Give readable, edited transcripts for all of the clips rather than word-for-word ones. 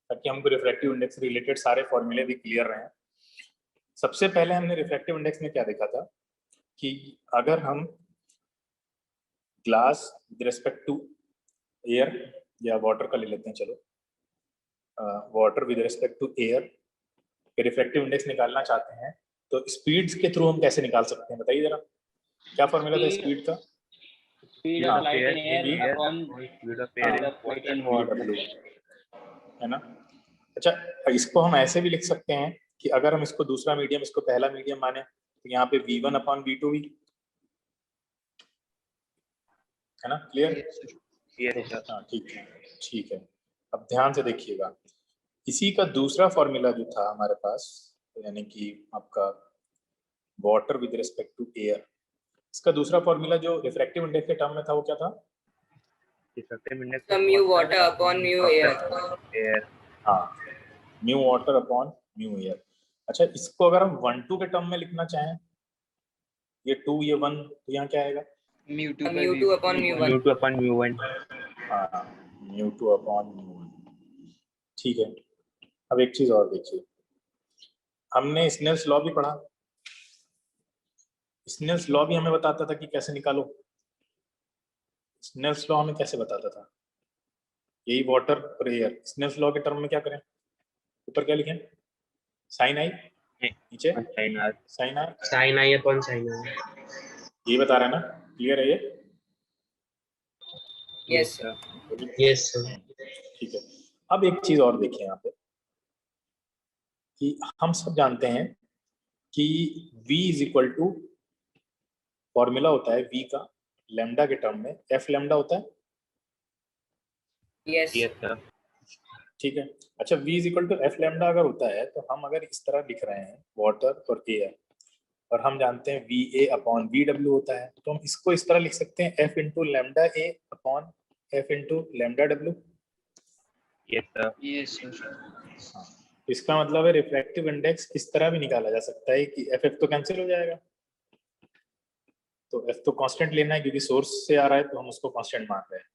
ताकि हमको refractive index से रिलेटेड सारे फॉर्मूले भी क्लियर रहे। सबसे पहले हमने रिफ्रैक्टिव इंडेक्स में क्या देखा था कि अगर हम glass with respect to air या वाटर का ले लेते हैं, चलो water with respect to air refractive index निकालना चाहते हैं तो स्पीड्स के थ्रू हम कैसे निकाल सकते हैं, बताइए जरा। क्या फॉर्मूला था स्पीड का? Speed of light in air upon speed of air in water, है ना। अच्छा, इसको हम ऐसे भी लिख सकते हैं कि अगर हम इसको दूसरा मीडियम, इसको पहला मीडियम माने तो यहाँ पे v1 अपॉन v2 भी, है ना। क्लियर? हाँ ठीक है। अब ध्यान से देखिएगा, इसी का दूसरा फॉर्मूला जो था हमारे पास, यानी कि आपका water with respect to air, इसका दूसरा फॉर्मूला जो रिफ्रैक्टिव इंडेक्स के टर्म में था वो क्या था? Refractive index mu water upon mu air. हाँ, mu water upon mu air. अच्छा, इसको अगर हम 1-2 के टर्म में लिखना चाहें, ये 2 ये 1, तो यहाँ क्या आएगा? Mu 2 upon mu 1। हाँ, म्यू 2 अपॉन म्यू 1। ठीक है। अब एक चीज और देखिए, हमने स्नेल्स लॉ भी पढ़ा। स्नेल्स लॉ भी हमें बताता था कि कैसे निकालो। स्नेल्स लॉ हमें कैसे बताता था? यही वाटर और एयर। स्नेल्स लॉ के टर्म में क्या करें? ऊपर क्या लिखें? साइन आई, नीचे साइन आई अपॉन साइन आई। ये बता रहे हैं ना, क्लियर है ये? Yes sir. ठीक है। अब एक चीज और देखिए यहाँ पे कि हम सब जानते हैं कि v is equal to, formula होता है v का लैम्डा के टर्म में f लैम्डा होता है। Yes sir. ठीक है। अच्छा, v is equal to f lambda अगर होता है तो हम अगर इस तरह लिख रहे हैं वाटर और एयर, और हम जानते हैं va अपॉन vw होता है, तो हम इसको इस तरह लिख सकते हैं f into lambda a upon f into lambda w। Yes sir. हाँ, इसका मतलब है रिफ्रैक्टिव इंडेक्स इस तरह भी निकाला जा सकता है कि एफ तो कैंसिल हो जाएगा, तो एफ तो कांस्टेंट लेना है क्योंकि सोर्स से आ रहा है तो हम उसको कांस्टेंट मान रहे हैं।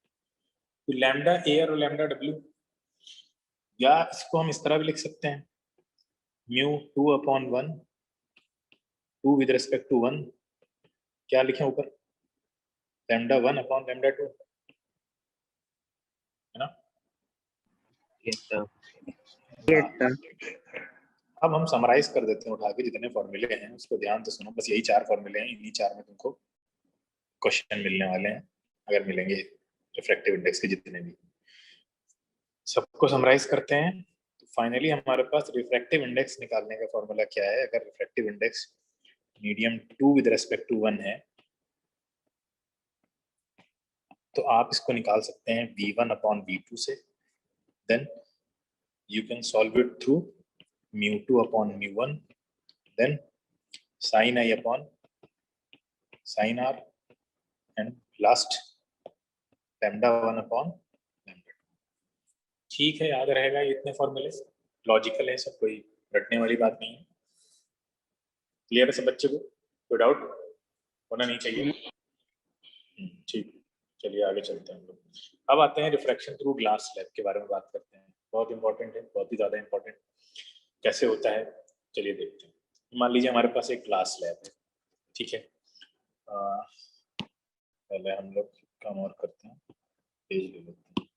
तो लैम्डा ए और लैम्डा डब्ल्यू, या इसको हम इस तरह भी लिख सकते हैं mu 2 upon 1, 2 with respect to 1, क्या लिखें ऊपर? लैम्डा 1 अपॉन लैम्डा 2, है ना। Yes sir. अब हम समराइज कर देते हैं उठा के, जितने फॉर्मूले हैं उसको ध्यान से सुनो। बस यही 4 फॉर्मूले हैं, इन्हीं 4 में तुमको क्वेश्चन मिलने वाले हैं, अगर मिलेंगे रिफ्रैक्टिव इंडेक्स के जितने भी। सबको समराइज करते हैं। तो फाइनली हमारे पास रिफ्रैक्टिव इंडेक्स निकालने का फॉर्मूला क्या है? अगर refractive index medium 2 with respect to 1 है तो आप इसको निकाल सकते हैं v1 अपॉन v2 से। Then you can solve it through mu 2 upon mu 1, then sine i upon sine r, and last lambda 1 upon lambda 2। ठीक है, याद रहेगा ये इतने फॉर्मूले, लॉजिकल है सब, कोई रटने वाली बात नहीं है। क्लियर है सब बच्चे को? कोई डाउट होना नहीं चाहिए। ठीक, चलिए आगे चलते हैं हम लोग। अब आते हैं रिफ्रैक्शन थ्रू ग्लास स्लैब के बारे में बात करते हैं। बहुत इंपॉर्टेंट है, बहुत ही ज़्यादा इंपॉर्टेंट। कैसे होता है चलिए देखते हैं। मान लीजिए हमारे पास एक ग्लास स्लैब है, ठीक है। पहले हम लोग काम और करते हैं, पेज ले लेते हैं।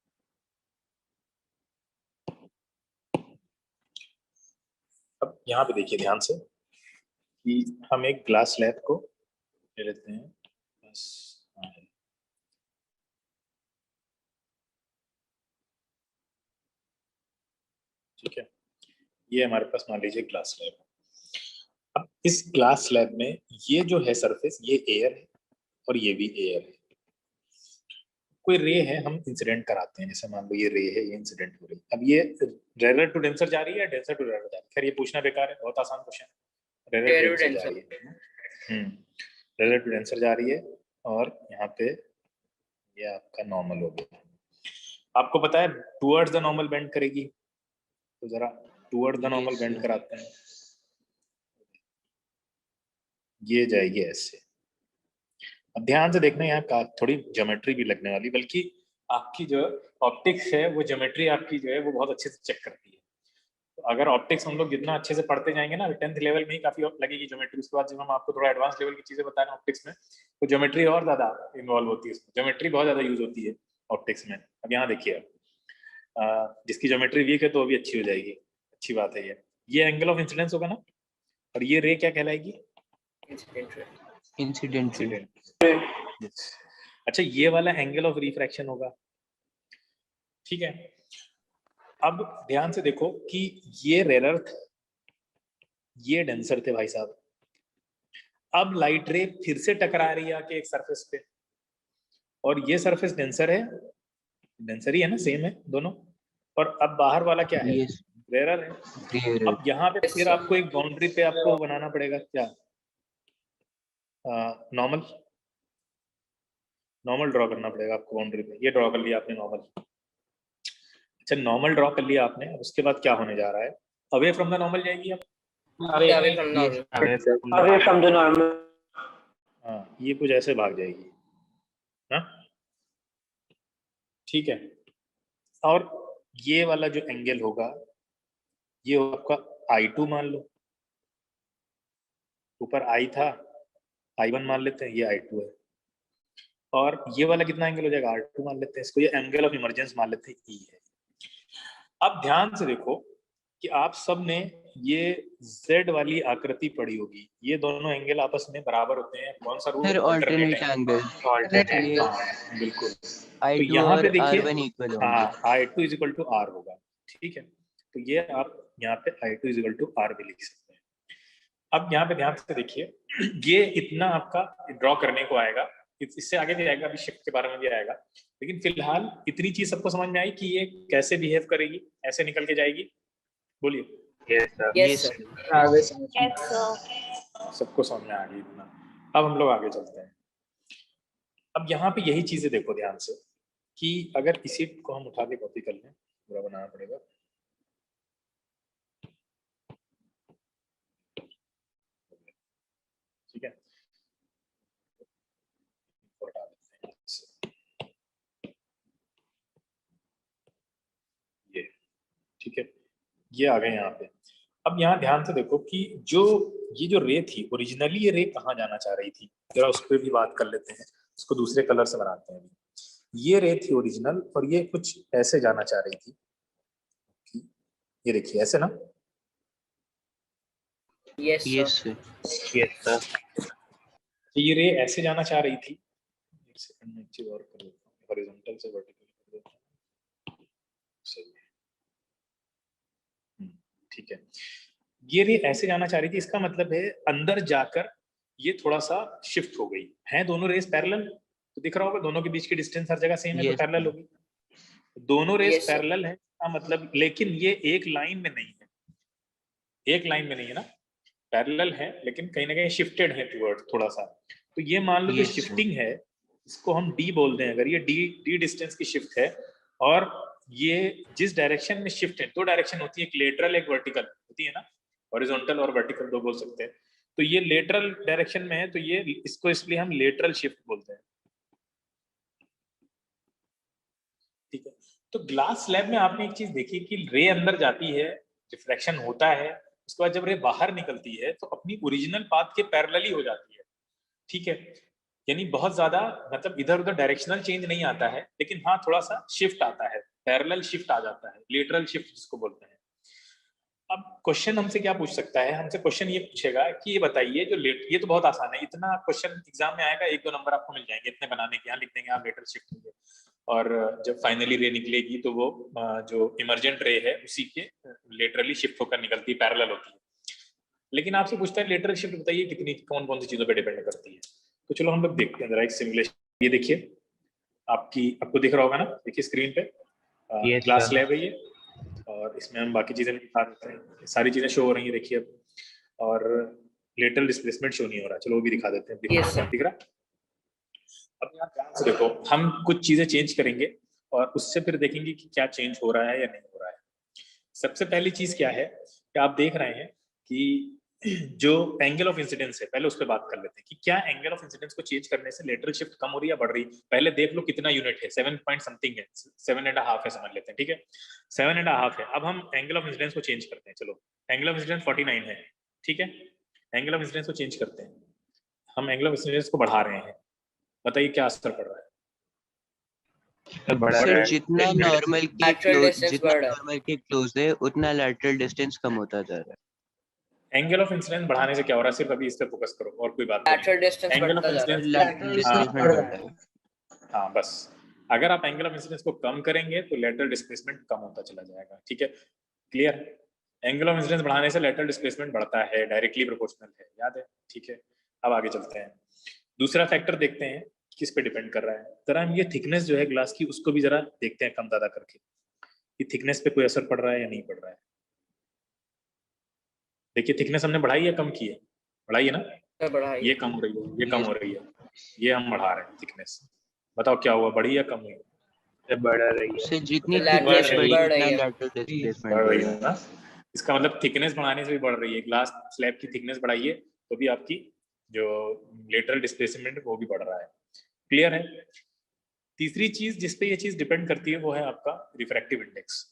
अब यहाँ पे देखिए ध्यान से कि हम एक ग्लास स्लैब को ले लेते हैं, बस ठीक है। ये हमारे पास मान लीजिए ग्लास स्लैब है। अब इस ग्लास स्लैब में ये जो है सरफेस, ये एयर है और ये भी एयर है। कोई रे है, हम इंसिडेंट कराते हैं, जैसे मान लो ये रे है, ये इंसिडेंट हो रही है। अब ये रेलर टू डेंसर जा रही है, डेंसर टू रेलर जा रही है? खैर ये पूछना बेकार है, बहुत आसान क्वेश्चन है। रेलर टू डेंसर जा रही है, रेलर टू डेंसर जा रही है, और यहाँ पे ये आपका नॉर्मल हो गया। आपको पता है टुवर्ड्स द नॉर्मल बेंड करेगी, तो जरा टुवर्ड्स द नॉर्मल बेंड कराते हैं। ये जाएगी ऐसे। अब ध्यान से देखना, यहाँ थोड़ी ज्योमेट्री भी लगने वाली, बल्कि आपकी जो ऑप्टिक्स है वो ज्योमेट्री आपकी जो है वो बहुत अच्छे से चेक करती है। तो अगर ऑप्टिक्स हम लोग जितना अच्छे से पढ़ते जाएंगे ना, 10th लेवल में ही काफी लगेगी ज्योमेट्री। उसके बाद जब हम आपको थोड़ा एडवांस लेवल की चीजें बता रहे हैं ऑप्टिक्स में, तो ज्योमेट्री और ज्यादा इन्वॉल्व होती है इसमें, ज्योमेट्री बहुत ज्यादा यूज होती है ऑप्टिक्स में। अब यहाँ देखिए, जिसकी ज्योमेट्री वीक है तो अभी अच्छी हो जाएगी, अच्छी बात है। ये एंगल ऑफ इंसिडेंस होगा ना, और ये रे क्या कहलाएगी? इंसिडेंट। अच्छा, ये वाला एंगल ऑफ रिफ्रैक्शन होगा, ठीक है। अब ध्यान से देखो कि ये रेयर थे, ये डेंसर थे भाई साहब। अब लाइट रे फिर से टकरा रही है आके एक सरफेस पे, और ये सरफेस डेंसर है, डेंसर ही है ना, सेम है दोनों। और अब बाहर वाला क्या है? रेयर है। अब यहाँ पे फिर आपको एक बाउंड्री पे आपको बनाना पड़ेगा क्या? नॉर्मल, नॉर्मल ड्रॉ करना पड़ेगा आपको बाउंड्री पे। ये ड्रॉ कर लिया आपने नॉर्मल। अच्छा, नॉर्मल ड्रॉ कर लिया आपने, उसके बाद क्या होने जा रहा है? अवे फ्रॉम द नॉर्मल जाएगी अब, अवे फ्रॉम द नॉर्मल। हाँ, ये कुछ ऐसे भाग जाएगी, हाँ ठीक है। और ये वाला जो एंगल होगा ये आपका I2 मान लो, ऊपर I था, I1 मान लेते हैं, ये I2 है। और ये वाला कितना एंगल हो जाएगा? R2 मान लेते हैं इसको, ये एंगल ऑफ इमरजेंस मान लेते हैं, E है। अब ध्यान से देखो कि आप सब ने ये Z वाली आकृति पढ़ी होगी, ये दोनों एंगल आपस में बराबर होते हैं। कौन सा रूल? Alternate angle. बिल्कुल। I2 तो यहाँ पे देखिए, R1 इक्वल होंगे। हाँ, I2 is equal to R होगा, ठीक है। तो ये आप यहाँ पे I2 is equal to R भी लिख सकते हैं। अब यहाँ पे ध्यान से देखिए, ये इतना आपका ड्रॉ करने को आएगा, इससे आगे भी आएगा, अभी शिफ्ट के बारे में भी आएगा। लेकिन फिलहाल इतनी चीज सबको समझ में आई कि ये कैसे बिहेव करेगी, ऐसे निकल के जाएगी। बोलिए। यस सबको समझ में आ गई इतना। अब हम लोग आगे चलते हैं। अब यहाँ पे यही चीजें देखो ध्यान से कि अगर इसी को हम उठा के कॉपी कर लें, पूरा बनाना पड़ेगा। ठीक है, ये ठीक है, ये आ गए यहाँ पे। अब यहाँ ध्यान से देखो कि ये जो रे थी ओरिजिनली, ये रे कहाँ जाना चाह रही थी, जरा उस पर भी बात कर लेते हैं। उसको दूसरे कलर से बनाते हैं। ये रे थी ओरिजिनल, और ये कुछ ऐसे जाना चाह रही थी, ये देखिए ऐसे ना। Yes sir. ये रे ऐसे जाना चाह रही थी। एक सेकंड में एक चीज और कर देता हूँ, हॉरिजॉन्टल से वर्टिकल कर देता हूँ। सही है, ठीक है। ये रे ऐसे जाना चाह रही थी, इसका मतलब है अंदर जाकर ये थोड़ा सा शिफ्ट हो गई है। दोनों रेस पैरेलल, तो दिख रहा होगा दोनों के बीच की डिस्टेंस हर जगह सेम है, तो पैरेलल होगी। दोनों रेस पैरेलल है का मतलब, लेकिन ये एक लाइन में नहीं है, एक लाइन में नहीं है ना, पैरेलल है, लेकिन कहीं ना कहीं शिफ्टेड है टुवर्ड थोड़ा सा। तो ये मान लो जो शिफ्टिंग है, इसको हम डी बोलते हैं। अगर ये डी डिस्टेंस की शिफ्ट है, और ये जिस डायरेक्शन में शिफ्ट है, दो डायरेक्शन होती है, एक लेटरल एक वर्टिकल होती है ना, हॉरिजॉन्टल और वर्टिकल दो बोल सकते हैं। तो ये लेटरल डायरेक्शन में है, तो ये इसको इसलिए हम लेटरल शिफ्ट बोलते हैं, ठीक है। तो ग्लास स्लैब में आपने एक चीज देखी कि रे अंदर जाती है, रिफ्लेक्शन होता है, उसके बाद जब रे बाहर निकलती है तो अपनी ओरिजिनल पाथ के पैरेलल ही हो जाती है, ठीक है। यानी बहुत ज्यादा मतलब इधर उधर डायरेक्शनल चेंज नहीं आता है, लेकिन हाँ थोड़ा सा शिफ्ट आता है, पैरेलल शिफ्ट आ जाता है, लेटरल शिफ्ट जिसको बोलते हैं। अब क्वेश्चन हमसे क्या पूछ सकता है? हमसे क्वेश्चन ये पूछेगा कि ये बताइए जो ये तो बहुत आसान है, इतना क्वेश्चन एग्जाम में आएगा, 1-2 नंबर आपको मिल जाएंगे इतने बनाने के। यहाँ लिख देंगे आप लेटरल शिफ्ट होंगे, और जब फाइनली रे निकलेगी तो वो जो इमरजेंट रे है उसी के लेटरली शिफ्ट होकर निकलती है, पैरेलल होती है। लेकिन आपसे पूछता है लेटरल शिफ्ट बताइए कितनी, कौन कौन सी चीजों पे डिपेंड करती है। तो चलो हम लोग देखते हैं जरा एक सिमुलेशन। ये देखिए, आपको दिख रहा होगा ना, देखिए स्क्रीन पे क्लास लैब है ये, और इसमें हम बाकी चीजें दिखा देते हैं। सारी चीजें शो हो रही है देखिए अब, और लेटरल डिस्प्लेसमेंट शो नहीं हो रहा, चलो वो भी दिखा देते हैं। दिख रहा? अब यहाँ ध्यान से देखो, हम कुछ चीजें चेंज करेंगे और उससे फिर देखेंगे कि क्या चेंज हो रहा है या नहीं हो रहा है। सबसे पहली चीज क्या है कि आप देख रहे हैं कि जो एंगल ऑफ इंसिडेंस है पहले उस पर बात कर लेते हैं कि क्या एंगल ऑफ इंसिडेंस को चेंज करने से लेटरल शिफ्ट कम हो रही है या बढ़ रही है। पहले देख लो कितना यूनिट है, 7 पॉइंट समथिंग है, 7.5 है समझ लेते हैं, ठीक है 7.5 है। अब हम एंगल ऑफ इंसिडेंस को चेंज करते हैं, चलो एंगल ऑफ इंसिडेंस 49 है, ठीक है एंगल ऑफ इंसिडेंस को चेंज करते हैं, हम एंगल ऑफ इंसिडेंस को बढ़ा रहे हैं, बताइए क्या असर पड़ रहा है। सर जितना नॉर्मल के क्लोज है उतना लैटरल डिस्टेंस कम होता जा रहा है। एंगल ऑफ इंसिडेंस बढ़ाने से क्या हो रहा है, सिर्फ अभी इस पे फोकस करो और कोई बात lateral distance angle of displacement बढ़ता है। हाँ बस अगर आप एंगल ऑफ इंसिडेंस को कम करेंगे तो लेटरल डिस्प्लेसमेंट कम होता चला जाएगा, ठीक है क्लियर। एंगल ऑफ इंसिडेंस बढ़ाने से लेटरल डिस्प्लेसमेंट बढ़ता है, डायरेक्टली प्रोपोर्शनल है, याद है, ठीक है। अब आगे चलते हैं, दूसरा फैक्टर देखते हैं किस पे डिपेंड कर रहा है। जरा हम ये थिकनेस जो है ग्लास की उसको भी जरा देखते हैं कम ज्यादा करके, कि थिकनेस पे कोई असर पड़ रहा है या नहीं पड़ रहा है। देखिए थिकनेस हमने बढ़ाई है कम की है, बढ़ाई है ना, बढ़ाई, ये कम हो रही है, ये कम हो रही है, ये हम बढ़ा रहे हैं थिकनेस, बताओ क्या हुआ, बढ़ी या कम हुई। बढ़ रही है, जितनी थिकनेस बढ़ी उतना लैटरल डिस्प्लेसमेंट बढ़ रही है ना, इसका मतलब थिकनेस बढ़ाने से भी बढ़ रही है, ग्लास स्लैब की थिकनेस बढ़ाइए तो भी आपकी जो लेटरल डिस्प्लेसमेंट वो भी बढ़ रहा है, क्लियर है। तीसरी चीज जिसपे ये चीज डिपेंड करती है वो है आपका रिफ्रैक्टिव इंडेक्स,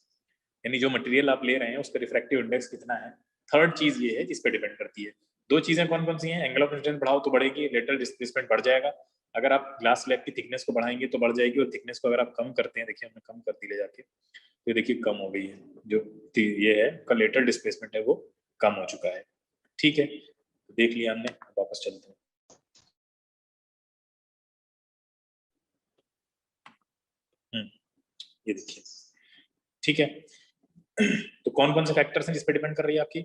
यानी जो मटेरियल आप ले रहे हैं उसका रिफ्रैक्टिव इंडेक्स कितना है। थर्ड चीज ये है जिस पे डिपेंड करती है। दो चीजें कौन कौन सी हैं, एंगल ऑफ इंसिडेंस बढ़ाओ तो बढ़ेगी, लेटरल डिस्प्लेसमेंट बढ़ जाएगा। अगर आप ग्लास स्लैब की थिकनेस को बढ़ाएंगे तो बढ़ जाएगी, और थिकनेस को अगर आप कम करते हैं, देखिए हमने कम कर दी ले जाके, तो देखिए कम हो गई है, जो ये है का लेटरल डिस्प्लेसमेंट है वो कम हो चुका है, ठीक है देख लिया हमने। वापस चलते हैं, ये देखिए, ठीक है। तो कौन कौन से फैक्टर्स हैं जिस पे डिपेंड कर रही है, आपकी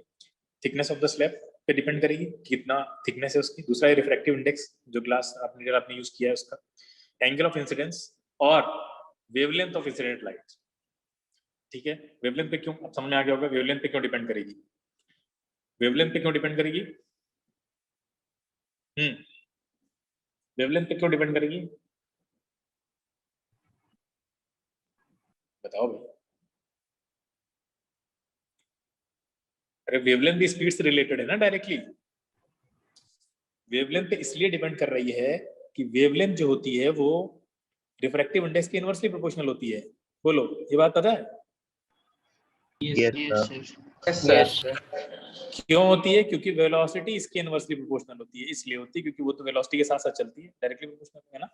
थिकनेस ऑफ द स्लैब पे डिपेंड करेगी कितना थिकनेस है उसकी, दूसरा है रिफ्रैक्टिव इंडेक्स जो ग्लास आपने यूज किया है उसका, एंगल ऑफ इंसिडेंस और वेवलेंथ ऑफ इंसिडेंट लाइट, ठीक है। वेवलेंथ पे क्यों, अब समझ में आ गया होगा वेवलेंथ पे क्यों डिपेंड करेगी, वेवलेंथ पे क्यों डिपेंड करेगी, वेवलेंथ पे क्यों डिपेंड करेगी, बताओ भाई। अरे वेवलेंथ भी स्पीड से रिलेटेड है ना डायरेक्टली, वेवलेंथ पे इसलिए डिपेंड कर रही है कि वेवलेंथ जो होती है वो रिफ्रैक्टिव इंडेक्स के इनवर्सली प्रोपोर्शनल होती है, बोलो ये बात पता है। यस सर, क्यों होती है, क्योंकि वेलोसिटी इसके इनवर्सली प्रोपोर्शनल होती है, इसलिए होती है क्योंकि वो तो वेलोसिटी के साथ साथ चलती है, डायरेक्टली प्रोपोर्शनल है ना,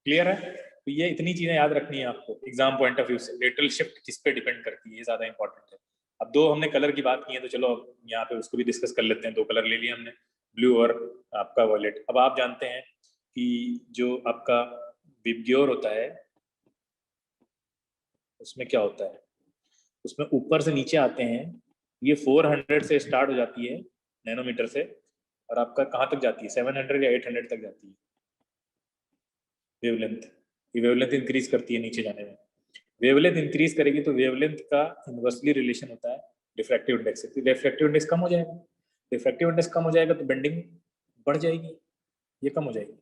क्लियर है। तो ये इतनी चीजें याद रखनी है आपको एग्जाम पॉइंट ऑफ व्यू से, लेटरल शिफ्ट किस पे डिपेंड करती है ये ज्यादा इंपॉर्टेंट है। अब दो हमने कलर की बात की है तो चलो अब यहाँ पे उसको भी डिस्कस कर लेते हैं, दो कलर ले लिए हमने, ब्लू और आपका वॉयलेट। अब आप जानते हैं कि जो आपका विबग्योर होता है उसमें क्या होता है, उसमें ऊपर से नीचे आते हैं, ये 400 से स्टार्ट हो जाती है नैनोमीटर से, और आपका कहाँ तक जाती है 700 या 800 तक जाती है वेवलेंथ। ये वेवलेंथ इंक्रीज करती है नीचे जाने में, वेवलेंथ इंक्रीज करेगी तो वेवलेंथ का इनवर्सली रिलेशन होता है रिफ्रैक्टिव इंडेक्स से, रिफ्रैक्टिव इंडेक्स कम हो जाएगा, रिफ्रैक्टिव इंडेक्स कम हो जाएगा तो बेंडिंग बढ़ जाएगी, ये कम हो जाएगी।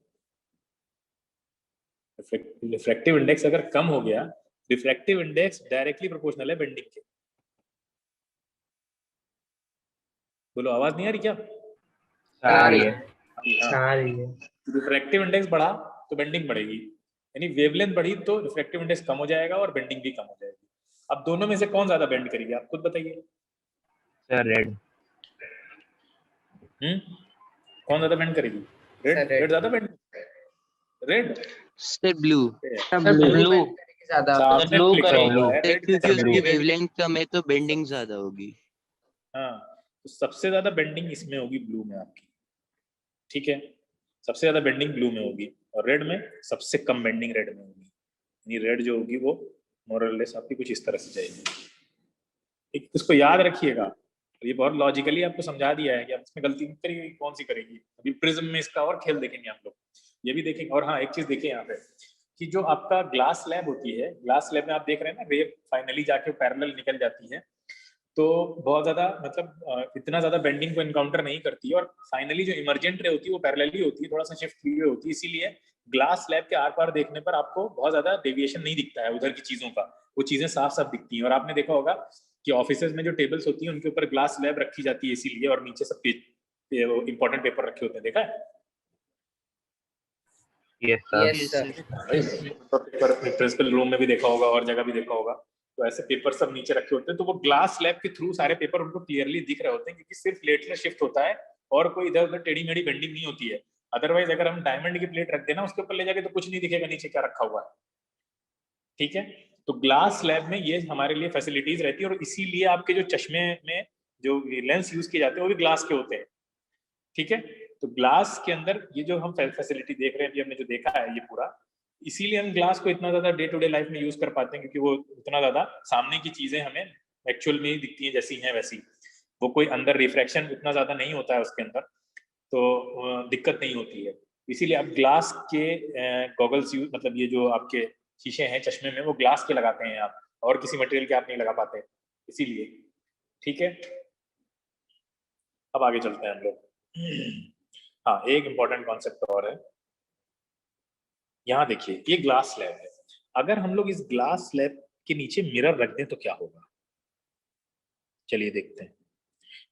रिफ्रैक्टिव इंडेक्स अगर कम हो गया, रिफ्रैक्टिव इंडेक्स डायरेक्टली प्रोपोर्शनल है बेंडिंग के, बोलो आवाज नहीं आ रही क्या, आ रही है, आ रही है। रिफ्रैक्टिव इंडेक्स बढ़ा तो बेंडिंग बढ़ेगी, यानी वेवलेंथ बढ़ी तो रिफ्रैक्टिव इंडेक्स कम हो जाएगा और बेंडिंग भी कम हो जाएगी। अब दोनों में से कौन ज्यादा बेंड करेगी आप खुद बताइए। सर रेड, कौन ज्यादा बेंड करेगी, रेड, रेड ज्यादा bend, red sir blue, blue ज्यादा ब्लू करेगी क्योंकि उसकी वेवलेंथ कम है तो बेंडिंग ज्यादा होगी। हाँ तो सबसे ज्यादा बेंडिंग इसमें होगी ब्लू में आपकी, ठीक है सबसे ज्यादा बेंडिंग ब्लू में होगी, और रेड में सबसे कम बेंडिंग रेड में होगी, यानी रेड जो होगी वो मोरलेस आपकी कुछ इस तरह से जाएगी, ठीक। इसको याद रखिएगा, ये बहुत लॉजिकली आपको समझा दिया है कि आप इसमें गलती करेगी कौन सी करेगी। अभी प्रिज्म में इसका और खेल देखेंगे आप लोग, ये भी देखेंगे। और हाँ एक चीज देखिए यहाँ पे कि जो आपका ग्लास स्लैब होती है, ग्लास स्लैब में आप देख रहे हैं ना रे फाइनली जाके पैरेलल निकल जाती है, तो बहुत ज्यादा मतलब इतना ज्यादा बेंडिंग को इनकाउंटर नहीं करती है, और फाइनली जो इमरजेंट रे होती है वो पैरेलली होती है, थोड़ा सा शिफ्ट की हुई होती है, इसीलिए ग्लास स्लैब के आर पार देखने पर आपको बहुत ज्यादा डेविएशन नहीं दिखता है उधर की चीजों का, वो चीजें साफ साफ दिखती हैं। और आपने देखा होगा कि ऑफिसेज में जो टेबल्स होती हैं उनके ऊपर ग्लास स्लैब रखी जाती है इसीलिए, और नीचे सब इंपॉर्टेंट पेपर रखे होते हैं, देखा है? Yes, sir. Yes, sir. Paper principal room में भी देखा होगा और जगह भी देखा होगा, तो ऐसे पेपर सब नीचे रखे होते हैं, तो वो ग्लास स्लैब के थ्रू सारे पेपर उनको क्लियरली दिख रहे होते हैं, क्योंकि सिर्फ प्लेट में शिफ्ट होता है और कोई इधर उधर टेढ़ी मेढ़ी बेंडिंग नहीं होती है। अदरवाइज अगर हम डायमंड की प्लेट रख देना उसके ऊपर ले जाके तो कुछ नहीं दिखेगा नीचे क्या रखा हुआ है, ठीक है? तो ग्लास स्लैब में ये हमारे लिए फैसिलिटीज रहती है, और इसीलिए आपके जो चश्मे में जो लेंस यूज किए जाते हैं वो भी ग्लास के होते हैं, ठीक है? तो ग्लास के अंदर ये जो हम फैसिलिटी देख रहे हैं, अभी हमने जो देखा है ये पूरा, इसीलिए हम ग्लास को इतना ज्यादा डे टू डे लाइफ में यूज कर पाते हैं, क्योंकि वो उतना ज्यादा सामने की चीजें हमें एक्चुअल में ही दिखती हैं जैसी हैं वैसी, वो कोई अंदर रिफ्रैक्शन उतना ज्यादा नहीं होता है उसके अंदर, तो दिक्कत नहीं होती है। इसीलिए आप ग्लास के गॉगल्स यूज, मतलब ये जो आपके शीशे हैं चश्मे में, वो ग्लास के लगाते हैं आप, और किसी मटेरियल के आप नहीं लगा पाते, इसीलिए, ठीक है? अब आगे चलते हैं हम लोग। हाँ, एक इंपॉर्टेंट कॉन्सेप्ट और है, यहाँ देखिए ये ग्लास स्लैब है, अगर हम लोग इस ग्लास स्लैब के नीचे मिरर रख दें तो क्या होगा, चलिए देखते हैं।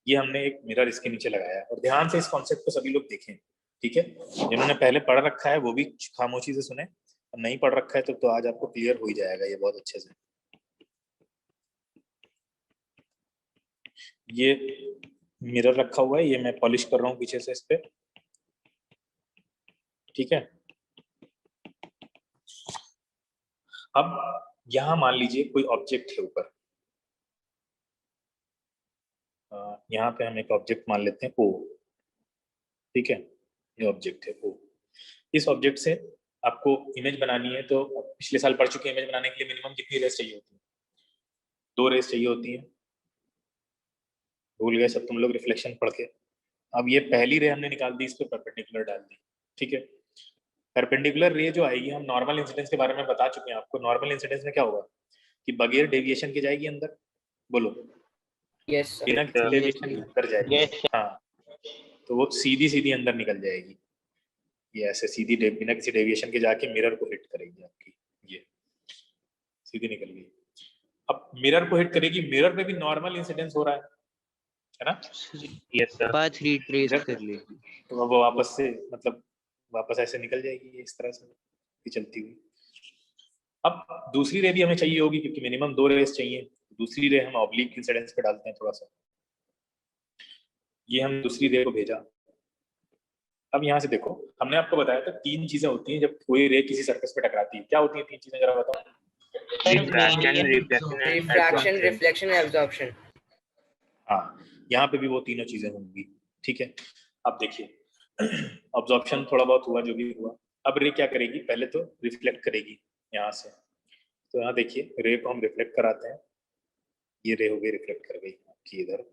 ये हमने एक मिरर इसके नीचे लगाया है, और ध्यान से इस कॉन्सेप्ट को सभी लोग देखें, ठीक है? जिन्होंने पहले पढ़ रखा है वो भी खामोशी से सुने, नहीं पढ़ रखा है तो आज आपको क्लियर हो ही जाएगा ये बहुत अच्छे से। ये मिरर रखा हुआ है, ये मैं पॉलिश कर रहा हूँ पीछे से इस पे, ठीक है? अब यहां मान लीजिए कोई ऑब्जेक्ट है ऊपर, यहाँ पे हम एक ऑब्जेक्ट मान लेते हैं ओ, ठीक है? ये ऑब्जेक्ट है ओ, इस ऑब्जेक्ट से आपको इमेज बनानी है, तो पिछले साल पढ़ चुके इमेज बनाने के लिए मिनिमम कितनी रेस चाहिए होती है? 2 रेस चाहिए होती है, भूल गए सब तुम लोग रिफ्लेक्शन पढ़ के। अब ये पहली रे हमने निकाल दी, इस पे परपेंडिकुलर डाल दी, ठीक है? परपेंडिकुलर रे जो आएगी, हम नॉर्मल इंसिडेंस के बारे में बता चुके हैं आपको, नॉर्मल इंसिडेंस में क्या होगा कि बगैर डेविएशन के जाएगी अंदर, बोलो? Yes, sir. बिना किसी डेविएशन के अंदर जाएगी, हाँ, तो वो सीधी सीधी अंदर निकल जाएगी, ये ऐसे सीधी बिना किसी डेविएशन के जाके मिरर को हिट करेगी आपकी, ये सीधी निकल गई। अब मिरर को हिट करेगी, मिरर पे भी नॉर्मल इंसिडेंस हो रहा है ना? Yes, sir. पाथ रिट्रेस कर लेगी, तो वो वापस से मतलब वापस ऐसे निकल जाएगी इस तरह से चलती हुई। अब दूसरी रे भी हमें चाहिए होगी, क्योंकि मिनिमम 2 रेस चाहिए, दूसरी रे हम ऑब्लिक इंसिडेंस पे डालते हैं थोड़ा सा, ये हम दूसरी रे को भेजा। अब यहाँ से देखो, हमने आपको बताया था 3 चीजें होती हैं जब कोई रे किसी सरफेस पे टकराती है, क्या होती है 3 चीजें जरा बताओ? Refraction, reflection, and absorption. हाँ, यहाँ पे भी वो तीनों चीजें होंगी, ठीक है? अब देखिए ऑब्जॉर्प्शन थोड़ा बहुत हुआ जो भी हुआ, अब रे क्या करेगी, पहले तो रिफ्लेक्ट करेगी यहाँ से, तो यहाँ देखिए रे को हम रिफ्लेक्ट कराते हैं, ये रे हो गई रिफ्लेक्ट कर गई आपकी इधर,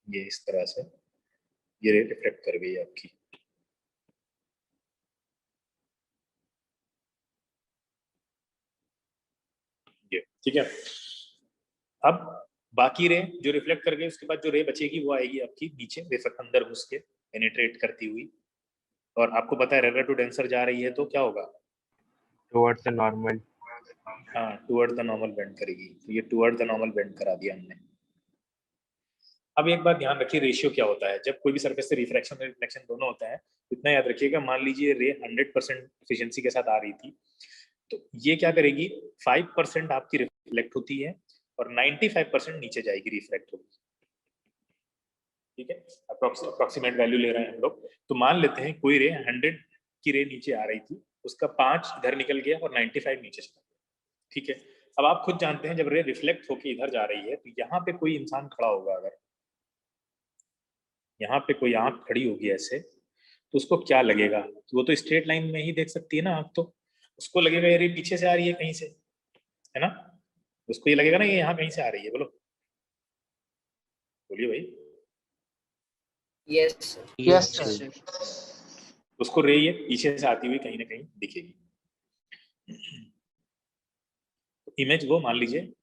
ये इस तरह से ये रे रिफ्लेक्ट कर गई आपकी, ये ठीक है? अब बाकी रे जो रिफ्लेक्ट कर गई, उसके बाद जो रे बचेगी वो आएगी आपकी नीचे वेफर अंदर घुस के पेनिट्रेट करती हुई, और आपको पता है रेलर टू डेंसर जा रही है तो क्या होगा? Towards the normal. हाँ, टुवर्ड द नॉर्मल बेंड करेगी, तो ये टुवर्ड द नॉर्मल बेंड करा दिया हमने। अब एक बात ध्यान रखिए, रेशियो क्या होता है जब कोई भी सरफेस से रिफ्रैक्शन और रिफ्लेक्शन दोनों होता है, इतना याद रखिएगा, मान लीजिए रे 100% एफिशिएंसी के साथ आ रही थी, तो ये क्या करेगी, 5% आपकी रिफ्लेक्ट होती है और 95% नीचे जाएगी, रिफ्लेक्ट होगी, ठीक है? अप्रोक्सीमेट वैल्यू ले रहे हैं हम लोग, तो मान लेते हैं कोई रे 100 की रे नीचे आ रही थी, उसका 5 इधर निकल गया और 95 नीचे चला गया, ठीक है? अब आप खुद जानते हैं जब रे रिफ्लेक्ट होके इधर जा रही है, तो यहाँ पे कोई इंसान खड़ा होगा, अगर यहाँ पे कोई आंख खड़ी होगी ऐसे, तो उसको क्या लगेगा? वो तो स्ट्रेट लाइन में ही देख सकती है ना आंख, तो उसको लगेगा ये रे पीछे से आ रही है कहीं से, है ना? उसको ये लगेगा ना ये यहाँ कहीं से आ रही है, बोलो बोलिए भाई। Yes, sir. yes sir, उसको रे ये पीछे से आती हुई कहीं ना कहीं दिखेगी। इमेज वो मान लीजिए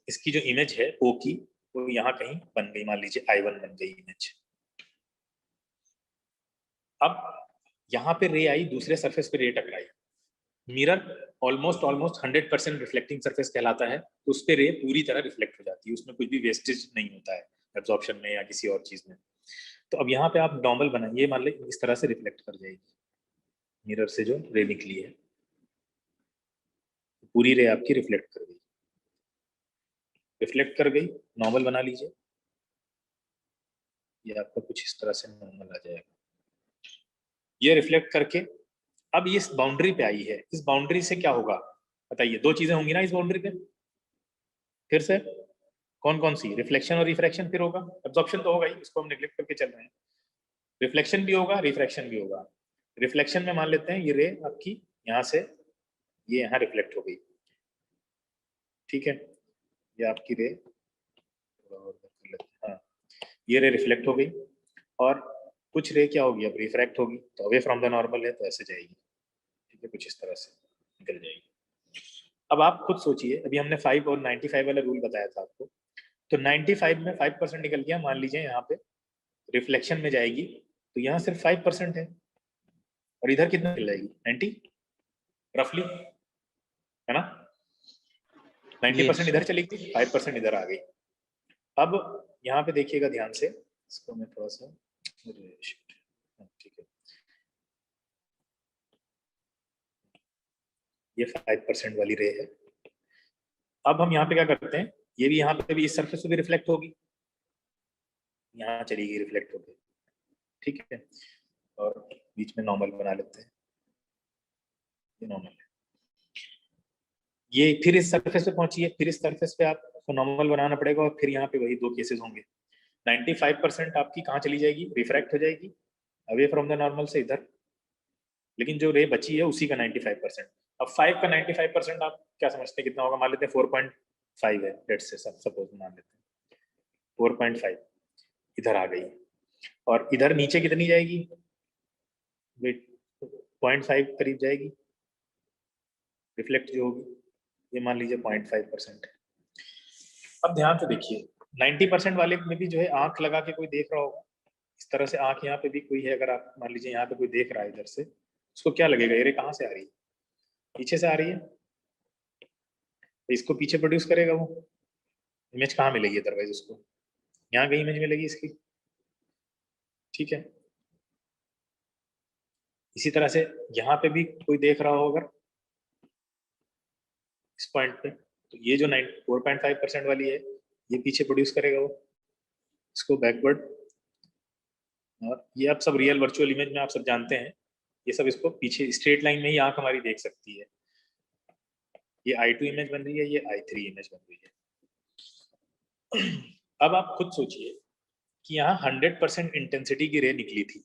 इसकी जो इमेज है ओ की, वो यहाँ कहीं बन गई, मान लीजिए I1 बन गई इमेज। अब यहाँ पे रे आई, दूसरे सरफेस पे रे टकराई, मिरर ऑलमोस्ट 100% रिफ्लेक्टिंग सरफेस कहलाता है, तो उस पर रे पूरी तरह रिफ्लेक्ट हो जाती है, उसमें कुछ भी वेस्टेज नहीं होता है एब्जॉर्प्शन में या किसी और चीज में। तो अब यहाँ पे आप नॉर्मल बनाइए, मान ली इस तरह से रिफ्लेक्ट कर जाएगी मिरर से जो रे निकली है, पूरी रे आपकी रिफ्लेक्ट कर गई, रिफ्लेक्ट कर गई, नॉर्मल बना लीजिए, ये आपका कुछ इस तरह से नॉर्मल आ जाएगा। ये रिफ्लेक्ट करके अब ये इस बाउंड्री पे आई है, इस बाउंड्री से क्या होगा बताइए? दो चीजें होंगी ना इस बाउंड्री पे, फिर से कौन कौन सी? रिफ्लेक्शन और रिफ्रैक्शन फिर होगा, एब्जॉर्प्शन तो होगा ही, इसको हम नेग्लेक्ट करके चल रहे हैं। रिफ्लेक्शन भी होगा, रिफ्रैक्शन भी होगा। रिफ्लेक्शन में मान लेते हैं ये रे आपकी यहाँ से ये यहाँ रिफ्लेक्ट हो गई, ठीक है, ये आपकी रे थोड़ा और कर लेते हैं, हाँ, ये रे रिफ्लेक्ट हो गई और कुछ रे क्या होगी अब रिफ्रैक्ट होगी, तो अवे फ्रॉम द नॉर्मल है तो ऐसे जाएगी, ठीक है, कुछ इस तरह से निकल जाएगी। अब आप खुद सोचिए, अभी हमने 5 और 95 वाला रूल बताया था आपको, तो 95 में 5% निकल गया, मान लीजिए यहाँ पे रिफ्लेक्शन में जाएगी तो यहाँ सिर्फ 5% है, और इधर कितना निकल जाएगी? 90 रफली, है ना? 90% इधर चली गई, 5% इधर आ गई। अब यहाँ पे देखिएगा ध्यान से, इसको मैं थोड़ा सा, ठीक है, ये 5% वाली रे है। अब हम यहाँ पे क्या करते हैं, ये भी यहाँ पे भी इस सरफेस पे भी रिफ्लेक्ट होगी, यहाँ चली गई रिफ्लेक्ट होगी, ठीक है, और बीच में नॉर्मल बना लेते हैं, ये नॉर्मल है। ये फिर इस सरफेस पे पहुंची है, फिर इस सरफेस पे आपको नॉर्मल बनाना पड़ेगा, और फिर यहाँ पे वही दो केसेस होंगे। 95% आपकी कहाँ चली जाएगी? रिफ्रैक्ट हो जाएगी अवे फ्रॉम द नॉर्मल से इधर, लेकिन जो रे बची है उसी का 95%। अब 5 का 95% आप क्या समझते हैं कितना होगा? मान लेते हैं 4.5 है, लेट्स से सपोज मान लेते हैं 4.5 इधर आ गई, और इधर नीचे कितनी जाएगी? 0.5 करीब जाएगी रिफ्लेक्ट जो होगी, ये मान लीजिए 0.5%। अब ध्यान से देखिए, 90% वाले में भी जो है आंख लगा के कोई देख रहा होगा, इस तरह से आंख यहाँ पे भी कोई है, अगर आप मान लीजिए यहाँ पे कोई देख रहा है इधर से, उसको क्या लगेगा ये रे कहाँ से आ रही है? पीछे से आ रही है, तो इसको पीछे प्रोड्यूस करेगा वो इमेज, कहाँ मिलेगी अदरवाइज उसको? यहाँ कहीं इमेज मिलेगी इसकी, ठीक है। इसी तरह से यहाँ पे भी कोई देख रहा हो अगर इस पॉइंट पे, तो ये जो 4.5% वाली है ये पीछे प्रोड्यूस करेगा वो इसको बैकवर्ड, और ये आप सब रियल वर्चुअल इमेज में आप सब जानते हैं, ये सब इसको पीछे स्ट्रेट लाइन में ही आंख हमारी देख सकती है। ये I2 इमेज बन रही है, ये I3 इमेज बन रही है। अब आप खुद सोचिए कि यहाँ 100% इंटेंसिटी की रे निकली थी,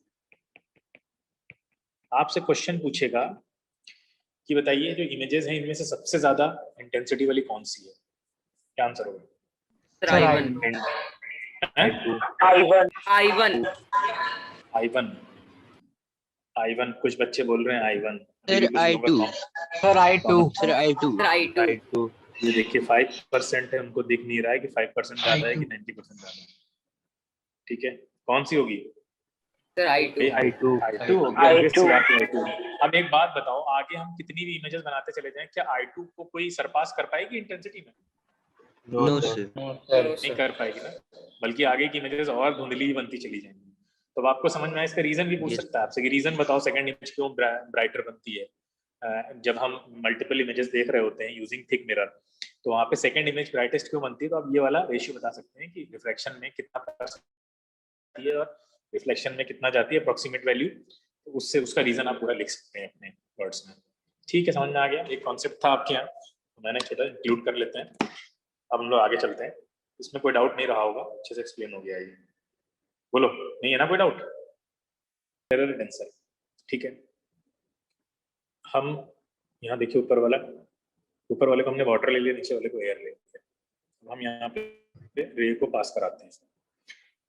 आपसे क्वेश्चन पूछेगा कि बताइए जो इमेजेस हैं इनमें से सबसे ज्यादा इंटेंसिटी वाली कौन सी है? क्या आंसर होगा? I1 कुछ बच्चे बोल रहे हैं I1, sir I2, sir I2, sir I2, ये देखिए 5% है, उनको दिख नहीं रहा है कि 5% ज्यादा है कि 90% ज्यादा है, ठीक है, कौन सी होगी? सर I2 I2 हो गया, obvious बात है I2। अब एक बात बताओ, आगे हम कितनी भी इमेजेस बनाते चले जाएं, क्या I2 को कोई सरपास कर पाएगी इंटेंसिटी में? नो सर, नहीं कर पाएगी ना, बल्कि आगे की इमेजेस और धुंधली बनती चली जाएंगी। तो अब आपको समझ में आया, इसका रीजन भी पूछ सकता है आपसे कि रीजन बताओ सेकंड इमेज क्यों ब्राइटर बनती है। जब हम मल्टीपल इमेजेस देख रहे होते हैं यूजिंग थिक मिरर, तो वहाँ पे सेकंड इमेज ब्राइटेस्ट क्यों बनती है, तो आप ये वाला रेशियो बता सकते हैं कि रिफ्रैक्शन में कितना जाती है और रिफ्लेक्शन में कितना जाती है अप्रोक्सीमेट वैल्यू, तो उससे उसका रीजन आप पूरा लिख सकते हैं अपने वर्ड्स में। ठीक है, समझ में आ गया? एक कॉन्सेप्ट था आपके यहाँ, तो मैंने छोटा इंक्लूड कर लेते हैं। अब हम लोग आगे चलते हैं, इसमें कोई डाउट नहीं रहा होगा, अच्छे से एक्सप्लेन हो गया ये, बोलो नहीं है ना कोई डाउट? आंसर ठीक है। हम यहाँ देखिए ऊपर वाले को हमने वाटर ले लिया, नीचे वाले को एयर ले लिया, अब हम यहाँ पे रे को पास कराते हैं।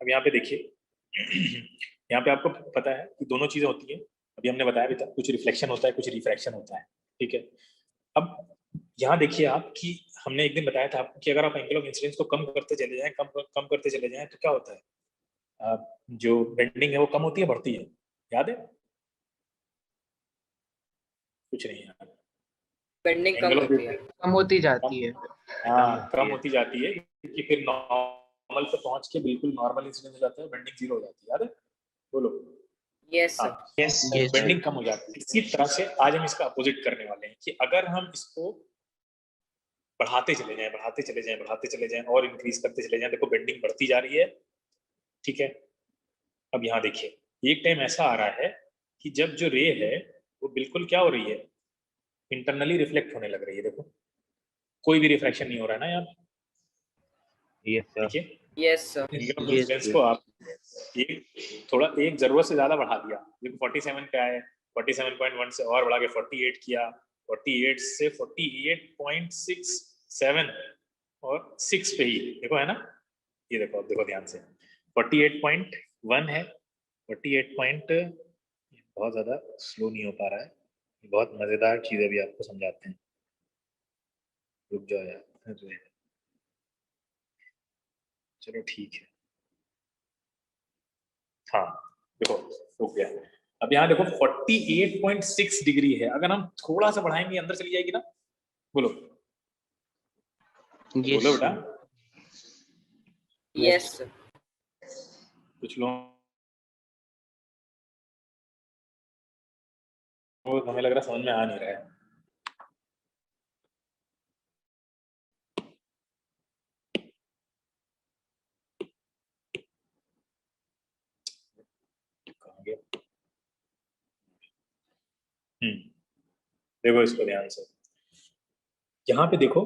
अब यहाँ पे देखिए यहाँ पे आपको पता है कि दोनों चीजें होती हैं, अभी हमने बताया भी था, कुछ रिफ्लेक्शन होता है कुछ रिफ्रैक्शन होता है, ठीक है। अब यहाँ देखिए आप कि हमने एक दिन बताया था आपको कि अगर आप एंगल ऑफ इंसिडेंस को कम करते चले जाएं, कम करते चले जाएं, तो क्या होता है? जो बेंडिंग है वो कम होती है बढ़ती है, याद है? कुछ नहीं याद, बेंडिंग कम एंगल ऑफ होती है। कम होती जाती है। हाँ कम होती जाती है, क्योंकि फिर नॉर्मल पे पहुंच के बिल्कुल नॉर्मल इंसिडेंस हो जाता है, बेंडिंग जीरो हो जाती है, याद है? बोलो। Yes sir. हाँ Yes, sir. Yes, sir. Bending कम हो जाती है। इसी तरह से आज हम इसका अपोजिट करने वाले हैं कि अगर हम इसको बढ़ाते चले जाएं, बढ़ाते चले जाएं, बढ़ाते चले जाएं और इंक्रीज करते चले जाएं, देखो बेंडिंग बढ़ती जा रही है, ठीक है। अब यहाँ देखिए एक टाइम ऐसा आ रहा है कि जब जो रे है वो बिल्कुल क्या हो रही है, इंटरनली रिफ्लेक्ट होने लग रही है। देखो कोई भी रिफ्लेक्शन नहीं हो रहा है ना यहाँ, Yes, sir. देखिए yes sir. Angle of Yes, incidence sir. को आप थोड़ा एक जरूरत से ज्यादा बढ़ा दिया, देखो 47 पे आए, 47.1 से और बढ़ा के 48 किया, 48 से 48.67 और 6 पे ही देखो, है ना? ये देखो, अब देखो ध्यान से 48.1 है, 48 पॉइंट, बहुत ज्यादा स्लो नहीं हो पा रहा है, बहुत मजेदार चीज अभी आपको समझाते हैं, रुक जाओ यार। चलो ठीक है, हाँ देखो रुक गया। अब यहाँ देखो 48.6 डिग्री है, अगर हम थोड़ा सा बढ़ाएंगे अंदर चली जाएगी ना, बोलो Yes, बोलो बेटा। sir. Yes sir. कुछ लोग हमें लग रहा समझ में आ नहीं रहा है। कहाँ गया? देखो इसको ध्यान से, यहाँ पे देखो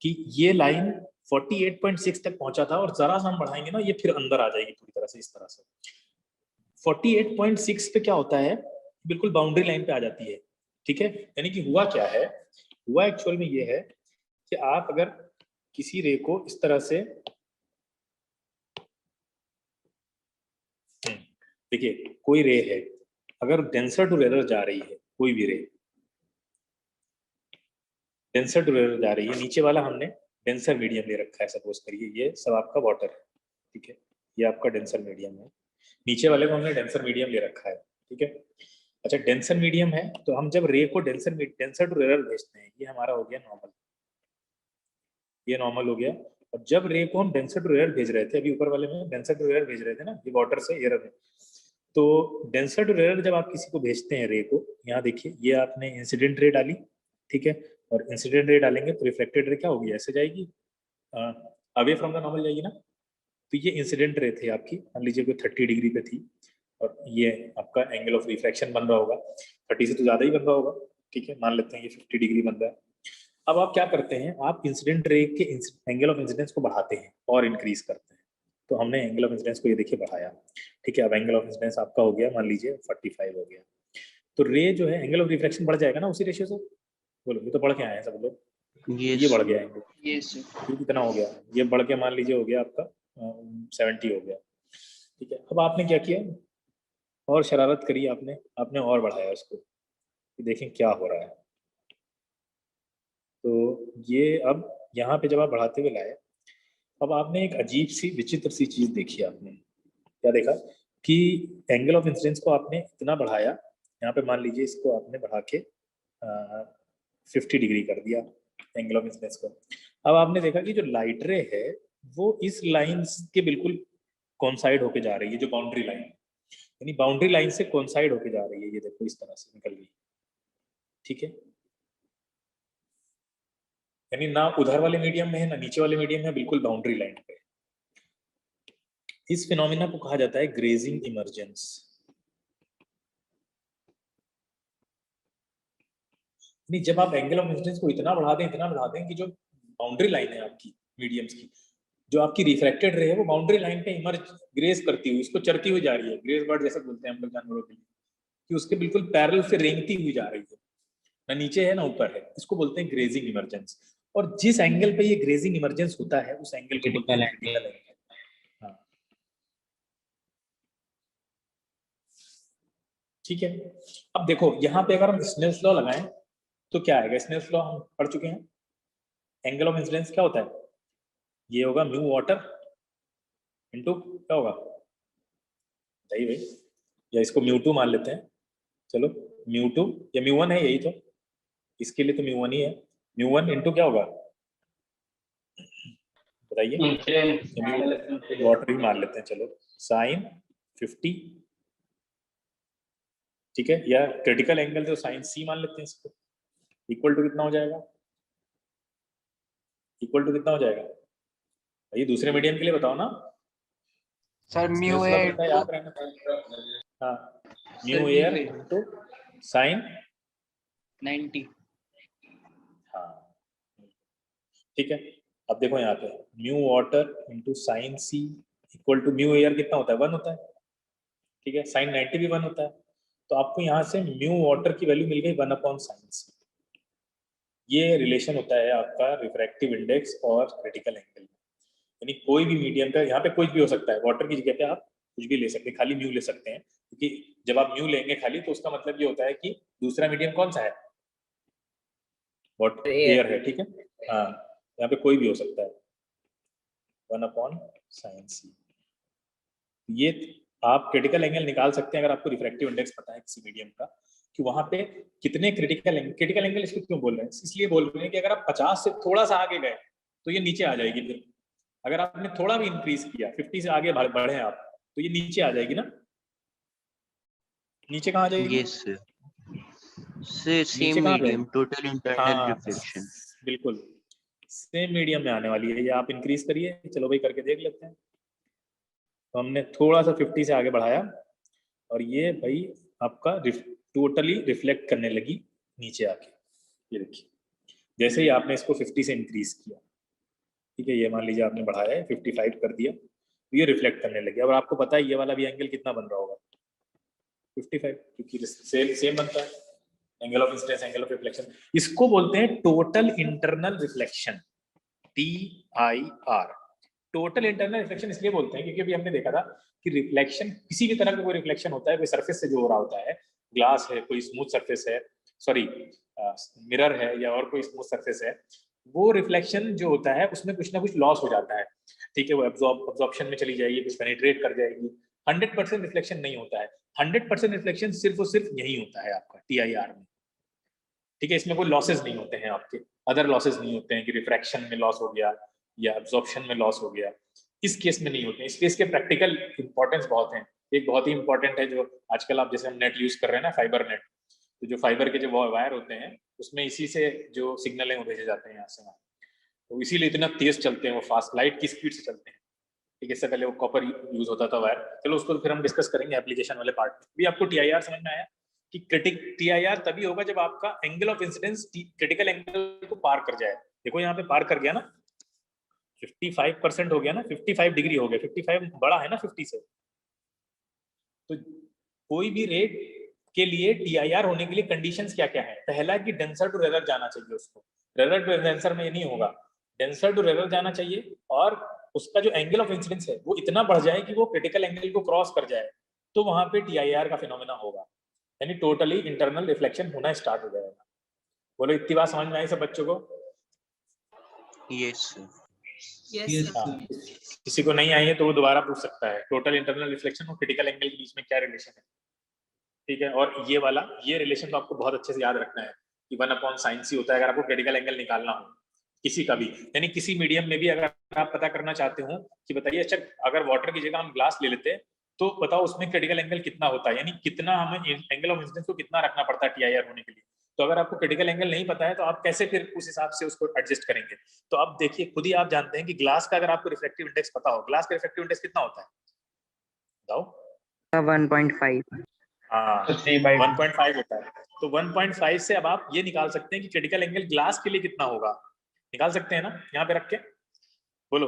कि ये लाइन 48.6 तक पहुंचा था और जरा सा हम बढ़ाएंगे ना ये फिर अंदर आ जाएगी पूरी तरह से, इस तरह से 48.6 पे क्या होता है, बिल्कुल बाउंड्री लाइन पे आ जाती है, ठीक है। यानी कि हुआ क्या है, हुआ एक्चुअल में ये है कि आप अगर किसी रे को इस तरह से, देखिए कोई रे है, अगर डेंसर टू रेयर जा रही है, कोई भी रे डेंसर टू रेयर जा रही है, नीचे वाला हमने डेंसर मीडियम ले रखा है, सपोज करिए ये सब आपका वाटर है, ठीक है, ये आपका डेंसर मीडियम है, नीचे वाले को हमने डेंसर मीडियम ले रखा है, ठीक है। अच्छा डेंसर मीडियम है तो हम जब रे को डेंसर टू रेयर भेजते हैं, ये हमारा हो गया नॉर्मल, ये नॉर्मल हो गया। और जब रे को हम डेंसर टू रेयर भेज रहे थे, अभी ऊपर वाले में डेंसर टू रेयर भेज रहे थे ना, ये वाटर से एयर में, तो डेंसर टू रेयर जब आप किसी को भेजते हैं रे को, यहाँ देखिए ये आपने इंसिडेंट रे डाली, ठीक है, और इंसिडेंट रे डालेंगे तो रिफ्लेक्टेड रे क्या होगी, ऐसे जाएगी, अवे फ्रॉम द नॉर्मल जाएगी ना। तो ये इंसिडेंट रे थे आपकी, मान लीजिए कोई 30 डिग्री पे थी और ये आपका एंगल ऑफ रिफ्लेक्शन बन रहा होगा, 30 से तो ज्यादा ही बन रहा होगा, ठीक है, मान लेते हैं ये 50 डिग्री बन रहा है। अब आप क्या करते हैं, आप इंसिडेंट रे के एंगल ऑफ इंसिडेंस को बढ़ाते हैं और इंक्रीज करते हैं, तो हमने एंगल ऑफ इंसिडेंस को ये देखिए बढ़ाया, ठीक है। अब एंगल ऑफ इंसिडेंस आपका हो गया मान लीजिए 45 हो गया, तो रे जो है एंगल ऑफ रिफ्लेक्शन बढ़ जाएगा ना उसी रेशियो से, बोलो ये तो बढ़ के आए हैं सब लोग, Yes, ये बढ़ sir. गया एंगल, यस सर। ये कितना हो गया, ये बढ़ के मान लीजिए हो गया आपका 70 हो गया, ठीक है। अब आपने क्या किया, और शरारत करी आपने, आपने और बढ़ाया उसको, कि देखें क्या हो रहा है। तो ये अब यहाँ पे जब आप बढ़ाते हुए लाए, अब आपने एक अजीब सी विचित्र सी चीज देखी, आपने क्या देखा कि एंगल ऑफ इंसिडेंस को आपने इतना बढ़ाया, यहाँ पे मान लीजिए इसको आपने बढ़ा के 50 डिग्री कर दिया एंगल ऑफ इंसिडेंस को। अब आपने देखा कि जो लाइट रे है वो इस लाइन के बिल्कुल कॉन्साइड होके जा रही है, जो बाउंड्री लाइन, यानी बाउंड्री लाइन से कॉन्साइड होके जा रही है, ये देखो इस तरह से निकल रही है, ठीक है। यानी ना उधर वाले मीडियम में है ना नीचे वाले मीडियम में, बिल्कुल बाउंड्री लाइन पे। इस फिनोमिना को कहा जाता है ग्रेजिंग इमर्जेंस। नहीं जब आप एंगल ऑफ इंसिडेंस को इतना बढ़ा दें कि जो बाउंड्री लाइन है आपकी मीडियम्स की, जो आपकी रिफ्रैक्टेड रे है वो बाउंड्री लाइन पे इमर्ज ग्रेज करती हुई, इसको चढ़ती हुई जा रही है, ग्रेज वर्ड जैसा बोलते हैं हम लोग जानवरों के लिए, कि उसके बिल्कुल पैरेलल से रेंगती हुई जा रही है, ना नीचे है ना ऊपर है, इसको बोलते हैं ग्रेजिंग इमर्जेंस। और जिस एंगल पे ये ग्रेजिंग इमर्जेंस होता है उस एंगल को बोलते हैं क्रिटिकल एंगल। हाँ ठीक है। अब देखो यहाँ पे अगर हम स्नेल्स लॉ लगाएं तो क्या आएगा, स्नेल्स लॉ हम पढ़ चुके हैं, एंगल ऑफ इंसिडेंस क्या होता है, ये होगा म्यू वाटर इनटू क्या होगा, सही भाई, या इसको म्यू टू मान लेते हैं, चलो म्यू टू या म्यू वन है यही तो, इसके लिए तो म्यू 1 ही है। म्यू 1 इंटू क्या होगा बताइए, वाटर ही मान लेते हैं चलो, साइन 50, ठीक है, या क्रिटिकल एंगल तो साइन सी मान लेते हैं इसको, इक्वल टू कितना हो जाएगा, इक्वल टू कितना हो जाएगा भाई, दूसरे मीडियम के लिए बताओ ना सर म्यू ए याद रहना। हाँ, म्यू एयर इनटू साइन 90। हाँ ठीक है। अब देखो यहाँ पे mu water into sine C equal to mu air कितना होता है 1 होता है, ठीक है, साइन 90 भी 1 होता है। तो आपको यहाँ से म्यू वाटर की वैल्यू मिल गई 1 साइन सी। ये रिलेशन होता है आपका रिफ्रैक्टिव इंडेक्स और क्रिटिकल एंगल में, यानी कोई भी मीडियम का यहाँ पे कोई भी हो सकता है, वाटर की जगह पे आप कुछ भी ले सकते हैं, खाली म्यू ले सकते हैं, क्योंकि जब आप म्यू लेंगे खाली तो उसका मतलब ये होता है कि दूसरा मीडियम कौन सा है, वाटर एयर है, ठीक है। हाँ, यहाँ पे कोई भी हो सकता है 1 साइन सी। ये आप क्रिटिकल एंगल निकाल सकते हैं अगर आपको रिफ्रैक्टिव इंडेक्स पता है किसी मीडियम का, कि वहां पे कितने क्रिटिकल एंगल इसको क्यों बोल रहे हैं, इसलिए बोल रहे हैं कि अगर आप 50 से थोड़ा सा आगे गए तो ये नीचे आ जाएगी, फिर अगर आपने थोड़ा भी इंक्रीज किया 50 से आगे बढ़े आप तो ये नीचे आ जाएगी ना, नीचे कहाँ आ जाएगी, yes sir, same medium total internal reflection, बिल्कुल सेम मीडियम में आने वाली है। ये आप इंक्रीज करिए, चलो भाई करके देख लेते हैं। तो हमने थोड़ा सा 50 से आगे बढ़ाया और ये भाई आपका टोटली रिफ्लेक्ट करने लगी नीचे आके, ये देखिए जैसे ही आपने इसको 50 से इंक्रीज किया, ठीक है, ये मान लीजिए आपने बढ़ाया है 55 कर दिया तो ये रिफ्लेक्ट करने लगे। अब आपको पता है ये वाला भी एंगल कितना बन रहा होगा 55, क्योंकि सेम बनता है angle of incidence angle of reflection. इसको बोलते हैं total internal reflection, TIR। Total internal reflection इसलिए बोलते हैं क्योंकि अभी हमने देखा था कि रिफ्लेक्शन, किसी भी तरह का कोई रिफ्लेक्शन होता है, कोई सरफेस से जो हो रहा होता है, ग्लास है, कोई स्मूथ सरफेस है, सॉरी मिरर है या और कोई स्मूथ सरफेस है, वो रिफ्लेक्शन जो होता है उसमें कुछ ना कुछ लॉस हो जाता है, ठीक है, वो एब्जॉर्प्शन में चली जाएगी, कुछ पेनिट्रेट कर जाएगी। 100% रिफ्लेक्शन नहीं होता है, 100% रिफ्लेक्शन सिर्फ और सिर्फ यही होता है आपका TIR में, ठीक है। इसमें कोई लॉसेस नहीं होते हैं आपके, अदर लॉसेस नहीं होते हैं कि रिफ्रैक्शन में लॉस हो गया या एब्जॉर्प्शन में लॉस हो गया, इस केस में नहीं होते हैं। इस केस के प्रैक्टिकल इंपॉर्टेंस बहुत हैं। एक बहुत ही इंपॉर्टेंट है जो आजकल आप जैसे हम नेट यूज कर रहे हैं ना, फाइबर नेट, तो जो फाइबर के जो वायर होते हैं उसमें इसी से जो सिग्नल है वो भेजे जाते हैं यहाँ से वहाँ, तो इसीलिए इतना तेज चलते हैं वो, फास्ट लाइट की स्पीड से चलते हैं, ठीक है। इससे पहले वो कॉपर यूज होता था वायर, चलो उसको फिर हम डिस्कस करेंगे एप्लीकेशन वाले पार्ट में। भी आपको TIR समझ में आया कि TIR तभी होगा जब आपका angle of incidence critical angle को पार कर जाए। देखो यहाँ पे पार कर गया ना, 55% हो गया ना, 55 डिग्री हो गया, 55 बड़ा है ना 50 से। तो कोई भी रेट के लिए TIR होने के लिए कंडीशंस क्या क्या है, पहला कि डेंसर टू रेरर जाना चाहिए उसको, रेरर टू डेंसर में ये नहीं होगा, डेंसर टू रेरर जाना चाहिए, और उसका जो एंगल ऑफ इंसिडेंस है वो इतना बढ़ जाए कि वो क्रिटिकल एंगल को क्रॉस कर जाए, तो वहां पे TIR का फिनोमेना होगा, यानी टोटली इंटरनल रिफ्लेक्शन होना स्टार्ट हो जाएगा। बोलो इतनी बात समझ में आई सब बच्चों को? यस हाँ, किसी को नहीं आई है तो वो दोबारा पूछ सकता है, टोटल इंटरनल रिफ्लेक्शन और क्रिटिकल एंगल के बीच में क्या रिलेशन है, ठीक है। और ये वाला ये रिलेशन तो आपको बहुत अच्छे से याद रखना है कि 1/sin c होता है अगर आपको क्रिटिकल एंगल निकालना हो किसी का भी, यानी किसी मीडियम में भी अगर आप पता करना चाहते हो कि बताइए अच्छा अगर वाटर की जगह हम ग्लास ले लेते हैं तो बताओ उसमें क्रिटिकल एंगल कितना होता है, यानी कितना हमें एंगल ऑफ इंसिडेंस को कितना रखना पड़ता है TIR होने के लिए। तो अगर आपको क्रिटिकल एंगल नहीं पता है तो आप कैसे फिर उस हिसाब से उसको एडजस्ट करेंगे। तो अब देखिए खुद ही आप जानते हैं कि ग्लास का अगर आपको रिफ्रैक्टिव इंडेक्स पता हो, ग्लास का रिफ्रैक्टिव इंडेक्स कितना होता है बताओ? 1.5। हाँ 1.5 होता है। तो 1.5 से अब आप ये निकाल सकते हैं कि क्रिटिकल एंगल ग्लास के लिए कितना होगा, निकाल सकते हैं ना, यहाँ पे रख के बोलो,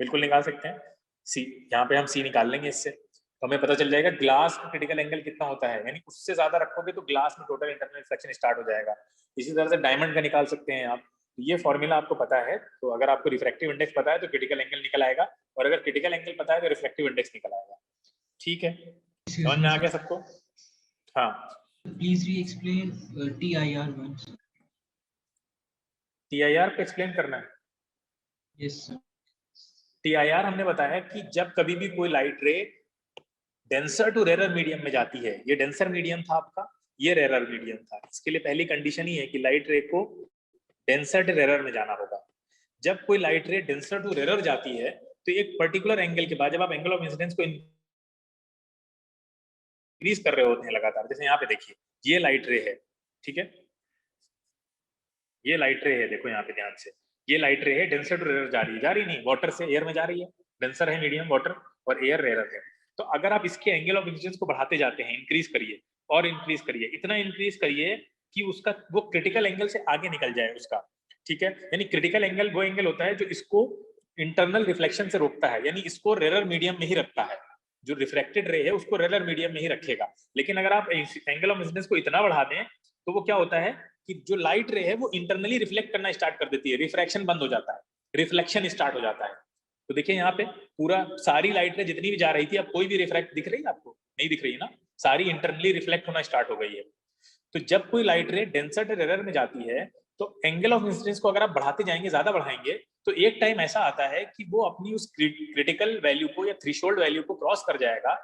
बिल्कुल निकाल सकते हैं। सी, यहाँ पे हम सी निकाल लेंगे इससे, तो हमें पता चल जाएगा ग्लास का क्रिटिकल एंगल कितना होता है, यानी उससे ज्यादा रखोगे तो ग्लास में टोटल इंटरनल रिफ्लेक्शन स्टार्ट हो जाएगा। इसी तरह से डायमंड का निकाल सकते हैं आप, ये फॉर्मूला आपको पता है, तो अगर आपको रिफ्रैक्टिव इंडेक्स पता है तो क्रिटिकल एंगल निकल आएगा, और अगर क्रिटिकल एंगल पता है तो रिफ्रैक्टिव इंडेक्स निकल आएगा, ठीक है। समझ में आ गया सबको? हाँ Please re-explain TIR once. TIR को एक्सप्लेन करना है। Yes, sir. TIR हमने बताया कि जब कभी भी कोई लाइट रे डेंसर टू रेरर मीडियम में जाती है, ये डेंसर मीडियम था आपका, ये रेरर मीडियम था। इसके लिए पहली कंडीशन ही है कि लाइट रे को डेंसर टू रेरर में जाना होगा। जब कोई लाइट रे डेंसर टू रेरर जाती है तो एक पर्टिकुलर एंगल के बाद जब आप एंगल ऑफ इंसिडेंस को इंक्रीज कर रहे होते हैं लगातार, जैसे यहाँ पे देखिए ये लाइट रे है, ठीक है, ये लाइट रे है, देखो यहाँ पे ध्यान से, ये लाइट रे है डेंसर टू रेरर जा रही नहीं, वाटर से एयर में जा रही है, डेंसर है मीडियम वाटर और एयर रेरर है। तो अगर आप इसके एंगल ऑफ इंसिडेंस को बढ़ाते जाते हैं, इंक्रीज करिए और इंक्रीज करिए, इतना इंक्रीज करिए कि उसका वो क्रिटिकल एंगल से आगे निकल जाए उसका, ठीक है। यानी क्रिटिकल एंगल वो एंगल होता है जो इसको इंटरनल रिफ्लेक्शन से रोकता है, यानी इसको रेरर मीडियम में ही रखता है, जो रिफ्रैक्टेड रे है उसको रेरर मीडियम में ही रखेगा। लेकिन अगर आप एंगल ऑफ इंसिडेंस को इतना बढ़ा दें तो वो क्या होता है कि जो लाइट रे है वो इंटरनली रिफ्लेक्ट करना स्टार्ट कर देती है, रिफ्रैक्शन बंद हो जाता है, रिफ्लेक्शन स्टार्ट हो जाता है। तो देखिए यहाँ पे पूरा सारी लाइट रे जितनी भी जा रही थी, अब कोई भी रिफ्रैक्ट दिख रही है आपको? नहीं दिख रही है ना, सारी इंटरनली रिफ्लेक्ट होना स्टार्ट हो गई है। तो जब कोई लाइट रे डेंसर टू रेरर में जाती है तो एंगल ऑफ इंसिडेंस को अगर आप बढ़ाते जाएंगे, ज्यादा बढ़ाएंगे, तो एक टाइम ऐसा आता है कि वो अपनी उस क्रिटिकल वैल्यू को या थ्रेशोल्ड वैल्यू को क्रॉस कर जाएगा,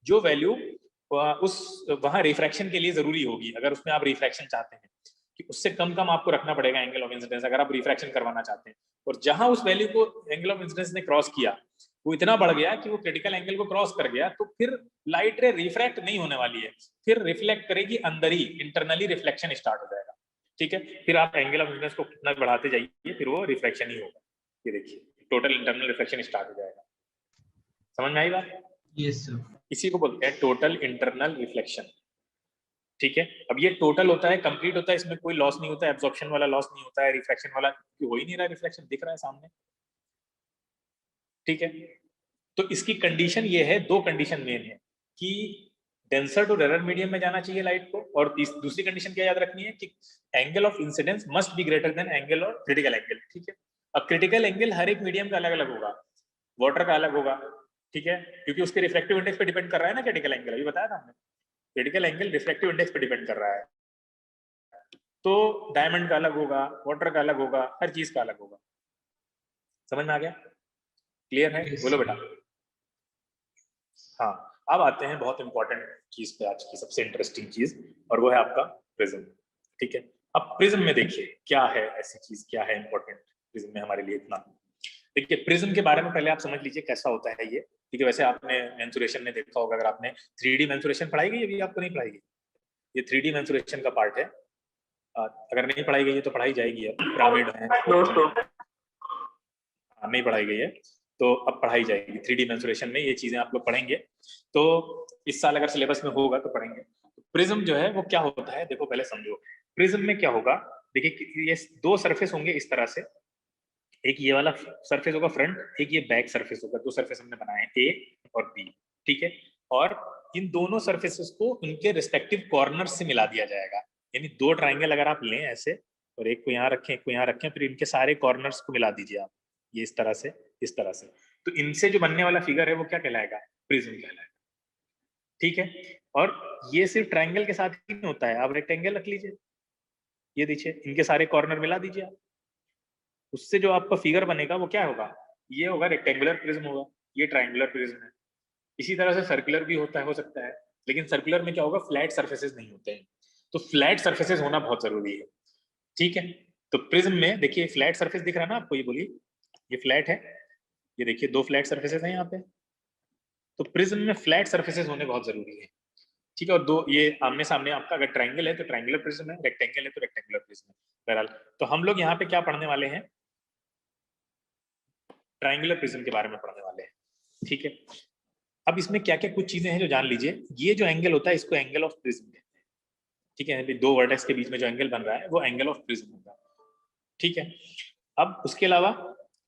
जो वैल्यू उस वहां रिफ्रैक्शन के लिए जरूरी होगी। अगर उसमें आप रिफ्रैक्शन चाहते हैं कि उससे कम आपको रखना पड़ेगा एंगल ऑफ इंसिडेंस अगर आप रिफ्रैक्शन करवाना चाहते हैं। और जहां उस वैल्यू को एंगल ऑफ इंसिडेंस ने क्रॉस किया वो इतना बढ़ गया कि वो क्रिटिकल एंगल को क्रॉस कर गया, तो फिर लाइट रे रिफ्रैक्ट नहीं होने वाली है, फिर रिफ्लेक्ट करेगी अंदर ही, इंटरनली रिफ्लेक्शन स्टार्ट हो जाएगा, ठीक है। फिर आप एंगल ऑफ इंसिडेंस को कितना बढ़ाते जाइए फिर वो रिफ्लेक्शन ही होगा। ये देखिए टोटल इंटरनल रिफ्लेक्शन स्टार्ट हो जाएगा। समझ में आई बात? Yes sir. इसी को बोलते हैं टोटल इंटरनल रिफ्लेक्शन, ठीक है। अब ये टोटल होता है, कंप्लीट होता है, इसमें कोई लॉस नहीं होता है, एब्जॉर्प्शन वाला लॉस नहीं होता है, रिफ्रैक्शन वाला हो ही नहीं रहा, रिफ्लेक्शन दिख रहा है सामने, ठीक है। तो इसकी कंडीशन ये है, दो कंडीशन मेन है कि डेंसर टू रेरर मीडियम में जाना चाहिए लाइट को, और दूसरी कंडीशन क्या याद रखनी है कि angle of incidence must be greater than angle और क्रिटिकल एंगल, ठीक है। अब क्रिटिकल एंगल हर एक मीडियम का अलग अलग होगा, वाटर का अलग होगा, ठीक है, क्योंकि उसके रिफ्रैक्टिव इंडेक्स पे डिपेंड कर रहा है ना क्रिटिकल एंगल, अभी बताया था हमने, क्रिटिकल एंगल रिफ्रैक्टिव इंडेक्स पे डिपेंड कर रहा है। तो डायमंड का अलग होगा, वाटर का अलग होगा, हर चीज का अलग होगा। समझ में आ गया? क्लियर है? बोलो बेटा। हाँ, अब आते हैं बहुत इंपॉर्टेंट चीज पे, आज की सबसे इंटरेस्टिंग चीज, और वो है आपका प्रिज्म, ठीक है। अब प्रिज्म में देखिए क्या है ऐसी चीज, क्या है इंपॉर्टेंट प्रिज्म में हमारे लिए इतना। देखिए प्रिज्म के बारे में पहले आप समझ लीजिए कैसा होता है ये, ठीक है। वैसे आपने मेंसुरेशन में देखा होगा, अगर आपने 3D मेंसुरेशन पढ़ाई गई, अभी आपको नहीं पढ़ाई गई, ये 3D मेंसुरेशन का पार्ट है। अगर नहीं पढ़ाई गई है तो पढ़ाई जाएगी, अब पिरामिड है नहीं पढ़ाई गई है तो अब पढ़ाई जाएगी। 3D मेंसुरेशन में ये चीजें आप लोग पढ़ेंगे, तो इस साल अगर सिलेबस में होगा तो पढ़ेंगे। प्रिज्म जो है वो क्या होता है, देखो पहले समझो। प्रिज्म में क्या होगा, देखिए ये दो सरफेस होंगे इस तरह से, एक ये वाला सरफेस होगा फ्रंट, एक ये बैक सरफेस होगा, दो सरफेस हमने बनाए हैं ए और बी, ठीक है। और इन दोनों सरफेसेस को इनके रिस्पेक्टिव कॉर्नर से मिला दिया जाएगा, यानी दो ट्राइंगल अगर आप लें ऐसे, और एक को यहाँ रखें, एक को यहाँ रखें, फिर इनके सारे कॉर्नर्स को मिला दीजिए आप, ये इस तरह से, इस तरह से, तो इनसे जो बनने वाला फिगर है वो क्या कहलाएगा, प्रिज्म कहलाएगा, ठीक है। और ये सिर्फ ट्राइंगल के साथ ही नहीं होता है, आप रेक्टेंगल रख लीजिए, ये देखिए इनके सारे कॉर्नर मिला दीजिए आप, उससे जो आपका फिगर बनेगा वो क्या होगा, ये होगा रेक्टेंगुलर प्रिज्म होगा, ये ट्राइंगुलर प्रिज्म है। इसी तरह से सर्कुलर भी होता है, हो सकता है, लेकिन सर्कुलर में क्या होगा, फ्लैट सर्फेसेस नहीं होते हैं, तो फ्लैट सर्फेसेस होना बहुत जरूरी है, ठीक है। तो प्रिज्म में देखिए फ्लैट सर्फेस दिख रहा है ना आपको, ये बोलिए, ये फ्लैट है, ये देखिए दो फ्लैट सर्फेसेस हैं यहाँ पे, तो प्रिज्म में फ्लैट सर्फेसेस होने बहुत जरूरी है, ठीक है। और दो ये आमने सामने आपका अगर ट्राइंगल है तो ट्राइंगुलर प्रिज्म है, रेक्टेंगल है तो रेक्टेंगुलर प्रिज्म है। बहरहाल तो हम लोग यहाँ पे क्या पढ़ने वाले हैं, ट्राइंगुलर प्रिज्म के बारे में पढ़ने वाले हैं, ठीक है। अब इसमें क्या क्या कुछ चीजें हैं जो जान लीजिए। ये जो एंगल होता है इसको एंगल ऑफ प्रिज्म कहते हैं, ठीक है। दो वर्टेक्स के बीच में जो एंगल बन रहा है वो एंगल ऑफ प्रिज्म होगा, ठीक है। अब उसके अलावा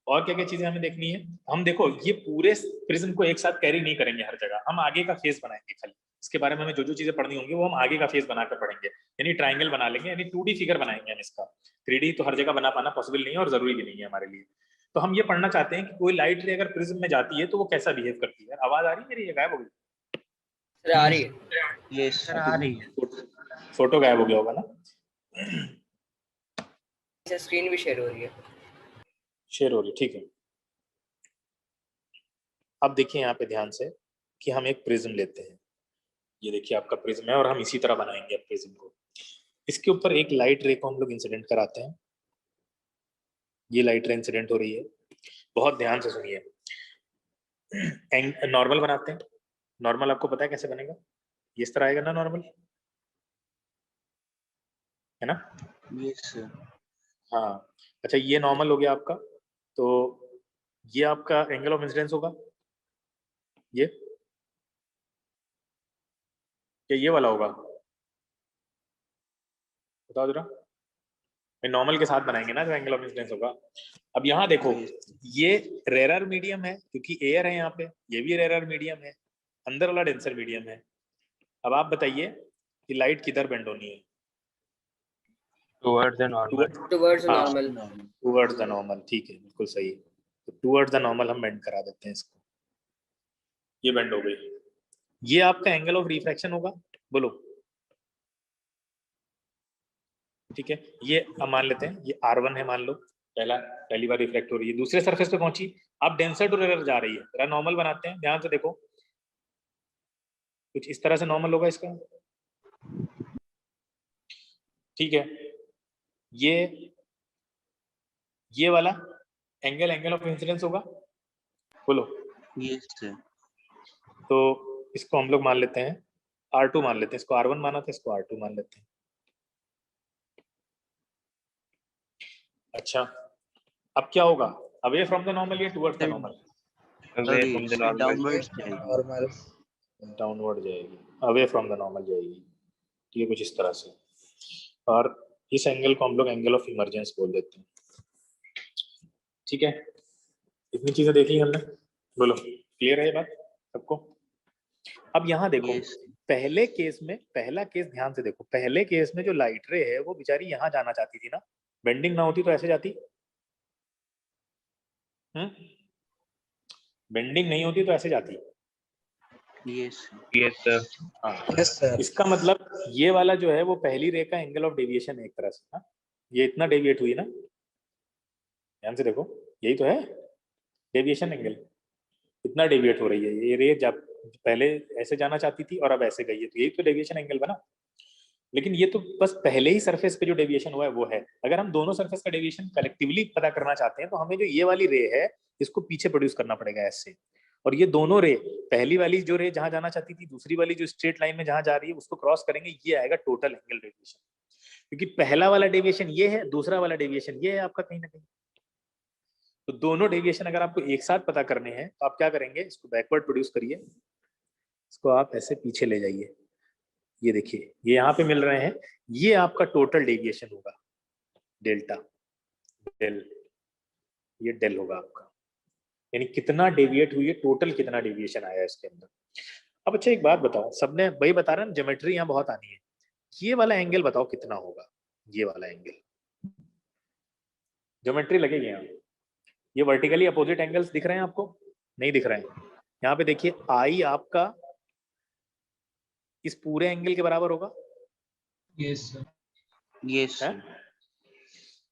और क्या क्या चीजें हमें देखनी है, हम देखो ये पूरे प्रिज्म को एक साथ कैरी नहीं करेंगे हर जगह, हम आगे का फेस बनाएंगे खाली, इसके बारे में हमें जो जो चीजें पढ़नी होंगी वो हम आगे का फेस बनाकर पढ़ेंगे, यानी ट्राइंगल बना लेंगे, यानी 2D फिगर बनाएंगे हम इसका। 3D तो हर जगह बना पाना पॉसिबल नहीं है और जरूरी भी नहीं है हमारे लिए। तो हम ये पढ़ना चाहते हैं कि कोई लाइट रे अगर प्रिज्म में जाती है तो वो कैसा बिहेव करती है। आवाज आ रही है मेरी, ये गायब हो गई? सर आ रही है। यस सर आ रही है। फोटो गायब हो गया होगा ना? स्क्रीन भी शेयर हो रही है। शेयर हो रही, ठीक है। अब देखिए यहाँ पे ध्यान से कि हम एक प्रिज्म लेते हैं, ये देखिए आपका प्रिज्म है और हम इसी तरह बनाएंगे अब प्रिज्म को। इसके ऊपर एक लाइट रे को हम लोग इंसिडेंट कराते हैं। ये लाइट रे इंसिडेंट हो रही है, बहुत ध्यान से सुनिए। नॉर्मल बनाते हैं। नॉर्मल आपको पता है कैसे बनेगा? ये इस तरह आएगा ना नॉर्मल, है ना? Yes sir. हाँ, अच्छा ये नॉर्मल हो गया आपका, तो ये आपका एंगल ऑफ इंसिडेंस होगा। ये क्या ये वाला होगा? बताओ जरा। नॉर्मल के साथ बनाएंगे ना जो एंगल ऑफ इंसिडेंस होगा। अब यहाँ देखो, ये रेरर मीडियम है क्योंकि एयर है यहाँ पे, ये भी रेरर मीडियम है, अंदर वाला डेंसर मीडियम है। अब आप बताइए कि लाइट किधर बेंड होनी है? Towards the normal. टुवर्ड्स हाँ, नॉर्मल। टुवर्ड्स द नॉर्मल, ठीक है, बिल्कुल सही। तो टुवर्ड्स द नॉर्मल हम बेंड करा देते हैं इसको। ये बेंड हो गई। ये आपका एंगल ऑफ रिफ्रैक्शन होगा, बोलो। ठीक है, ये अब मान लेते हैं ये R1 है, मान लो पहली बार रिफ्लेक्ट हो रही है, दूसरे सरफेस पे पहुंची, अब डेंसर टू रेरर जा रही है। जरा नॉर्मल बनाते हैं, ध्यान से देखो, कुछ इस तरह से नॉर्मल होगा इसका। ठीक है, ये वाला एंगल ऑफ इंसिडेंस होगा, बोलो। Yes sir. तो इसको हम लोग मान लेते हैं R2 मान लेते हैं, इसको R1 माना था, इसको R2 मान लेते हैं। अच्छा, अब क्या होगा? अवे फ्रॉम द नॉर्मल या towards the normal? Away from the normal. Downwards जाएगी। डाउनवर्ड जाएगी, अवे फ्रॉम द नॉर्मल जाएगी। ठीक है, कुछ इस तरह से। और इस एंगल को हम लोग एंगल ऑफ इमरजेंस बोल देते हैं। ठीक है, इतनी चीजें देख ली हमने, बोलो क्लियर है ये बात सबको? अब यहाँ देखो, Yes. पहले केस में, पहला केस ध्यान से देखो, पहले केस में जो लाइट रे है वो बेचारी यहाँ जाना चाहती थी ना, बेंडिंग ना होती तो ऐसे जाती। बेंडिंग नहीं होती तो ऐसे जाती। Yes yes sir. हाँ, यस सर। इसका मतलब ये वाला जो है वो पहली रे का एंगल ऑफ डेविएशन है एक तरह से ना, ये इतना डेविएट हुई ना, ध्यान से देखो, यही तो है डेविएशन एंगल, इतना डेविएट हो रही है ये रे, जब पहले ऐसे जाना चाहती थी और अब ऐसे गई है, तो यही तो डेविएशन एंगल बना। लेकिन ये तो बस पहले ही सरफेस पे जो डेविएशन हुआ है वो है। अगर हम दोनों सरफेस का डेविएशन कलेक्टिवली पता करना चाहते हैं तो हमें जो ये वाली रे है इसको पीछे प्रोड्यूस करना पड़ेगा ऐसे, और ये दोनों रे, पहली वाली जो रे जहां जाना चाहती थी, दूसरी वाली जो स्ट्रेट लाइन में जहां जा रही है, उसको क्रॉस करेंगे, ये आएगा टोटल एंगल डेविएशन। क्योंकि पहला वाला डेविएशन ये है, दूसरा वाला डेविएशन ये है आपका कहीं ना कहीं। तो दोनों डेविएशन अगर आपको एक साथ पता करने हैं तो आप क्या करेंगे, इसको बैकवर्ड प्रोड्यूस करिए, इसको आप ऐसे पीछे ले जाइए, ये देखिए ये यहाँ पे मिल रहे हैं, ये आपका टोटल डेविएशन होगा, डेल्टा डेल, ये डेल होगा आपका, यानी कितना डेविएट हुई है, टोटल कितना डेविएशन आया है इसके अंदर। अब अच्छा एक बात बताओ, सबने वही बता रहे हैं, ज्योमेट्री यहाँ बहुत आनी है, ये वाला एंगल बताओ कितना होगा, ये वाला एंगल, ज्योमेट्री लगेगी यहाँ। ये वर्टिकली अपोजिट एंगल्स दिख रहे हैं आपको? नहीं दिख रहे हैं। यहाँ पे देखिए आई आपका इस पूरे एंगल के बराबर होगा। Yes, sir. यस है?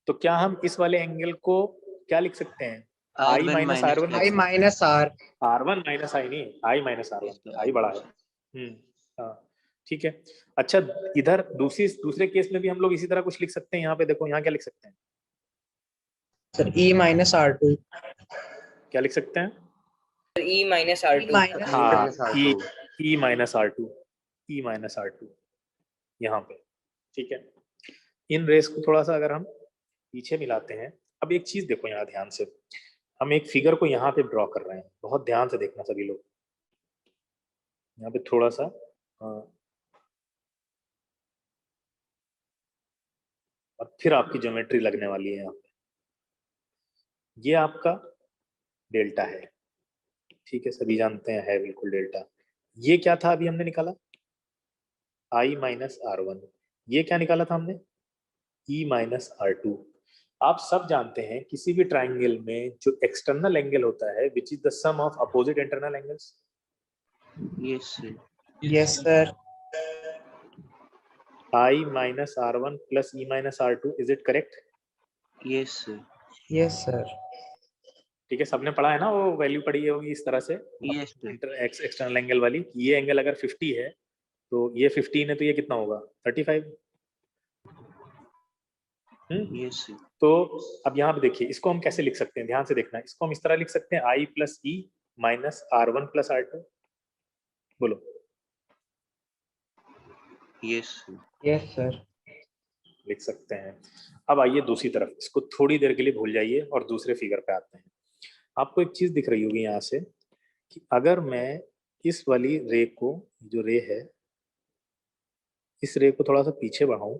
तो क्या हम इस वाले एंगल को क्या लिख सकते हैं? I minus R1, I minus R, R1 minus I नहीं, आई माइनस R1, आई बड़ा है। हाँ ठीक है। अच्छा इधर दूसरे केस में भी हम लोग इसी तरह कुछ लिख सकते हैं, यहाँ पे देखो, यहाँ क्या लिख सकते हैं? Sir E minus R two, क्या लिख सकते हैं? E minus R2. हाँ, E minus R2, E minus R2 यहाँ पे। ठीक है, इन रेस को थोड़ा सा अगर हम पीछे मिलाते हैं, अब एक चीज देखो यहाँ ध्यान से, हम एक फिगर को यहाँ पे ड्रॉ कर रहे हैं, बहुत ध्यान से देखना सभी लोग, यहाँ पे थोड़ा सा और फिर आपकी ज्योमेट्री लगने वाली है यहाँ पे। ये आपका डेल्टा है, ठीक है, सभी जानते हैं है बिल्कुल डेल्टा। ये क्या था अभी हमने निकाला? आई माइनस R1। ये क्या निकाला था हमने? E minus R2। आप सब जानते हैं किसी भी ट्राइंगल में जो एक्सटर्नल एंगल होता है which is the sum of opposite internal angles. Yes yes sir, I minus R1 plus E minus R2, is it correct? Yes yes sir, ठीक है, सबने पढ़ा है ना, वो वैल्यू पढ़ी होगी इस तरह से, यस एक्सटर्नल एंगल वाली। ये एंगल अगर 50 है तो ये 15 है तो ये कितना होगा 35। Yes, sir. तो अब यहाँ पे देखिए इसको हम कैसे लिख सकते हैं, ध्यान से देखना। इसको हम इस तरह लिख सकते हैं I plus E minus R1 plus R2। बोलो। Yes, sir. Yes, sir. लिख सकते हैं। अब आइए दूसरी तरफ, इसको थोड़ी देर के लिए भूल जाइए और दूसरे फिगर पे आते हैं। आपको एक चीज दिख रही होगी यहाँ से कि अगर मैं इस वाली रे को, जो रे है, इस रे को थोड़ा सा पीछे बढ़ाऊं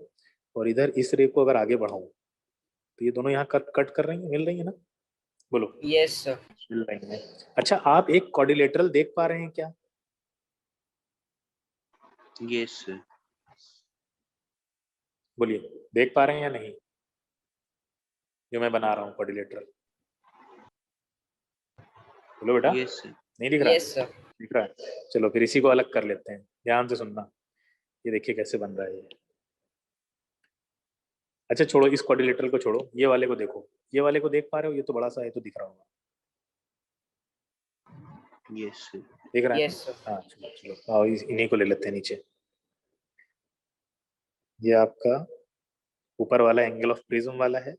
और इधर इस रे को अगर आगे बढ़ाऊं तो ये दोनों यहाँ कट कर रही हैं, मिल रही है ना? बोलो। Yes, sir. मिल रही है। अच्छा, आप एक क्वाड्रिलेटरल देख पा रहे हैं क्या? Yes, sir. बोलिए, देख पा रहे हैं या नहीं? जो मैं बना रहा हूँ क्वाड्रिलेटरल, बोलो बेटा। Yes, sir. नहीं दिख रहा? Yes, sir. दिख रहा है। चलो फिर इसी को अलग कर लेते हैं, ध्यान से सुनना। ये देखिए कैसे बन रहा है ये। अच्छा छोड़ो, इस क्वाड्रिलेटरल को छोड़ो, ये वाले को देखो। ये वाले को देख पा रहे हो? ये तो बड़ा सा है तो दिख रहा होगा। Yes, sir. देख रहा है? Yes, sir. हाँ चलो चलो, आओ इन्हीं को ले लेते हैं नीचे। ये आपका ऊपर वाला एंगल ऑफ प्रिज्म वाला है,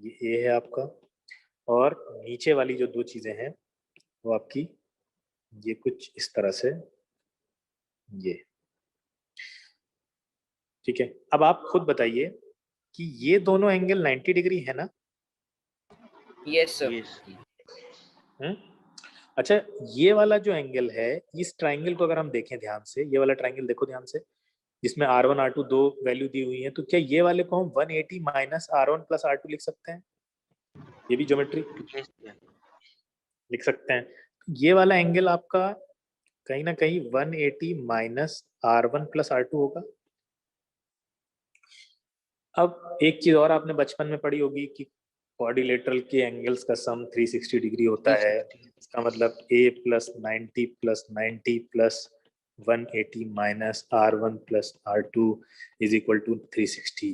ये ए है आपका, और नीचे वाली जो दो चीजें हैं वो आपकी ये कुछ इस तरह से, ये। ठीक है, अब आप खुद बताइए कि ये दोनों एंगल 90 डिग्री है ना? Yes, sir. Yes, sir. अच्छा, ये वाला जो एंगल है, इस ट्राइंगल को अगर हम देखें ध्यान से, ये वाला ट्राइंगल देखो ध्यान से, जिसमें R1 R2 दो वैल्यू दी हुई है, तो क्या ये वाले को हम 180 माइनस R1 प्लस R2 लिख सकते हैं? ये भी ज्योमेट्री Yes, sir. लिख सकते हैं। ये वाला एंगल आपका कहीं ना कहीं 180 माइनस R1 प्लस R2 होगा। अब एक चीज और आपने बचपन में पढ़ी होगी कि क्वाड्रिलेटरल के एंगल्स का सम 360 डिग्री होता है। इसका मतलब A plus 90 plus 90 plus 180 minus R1 plus R2 is equal to 360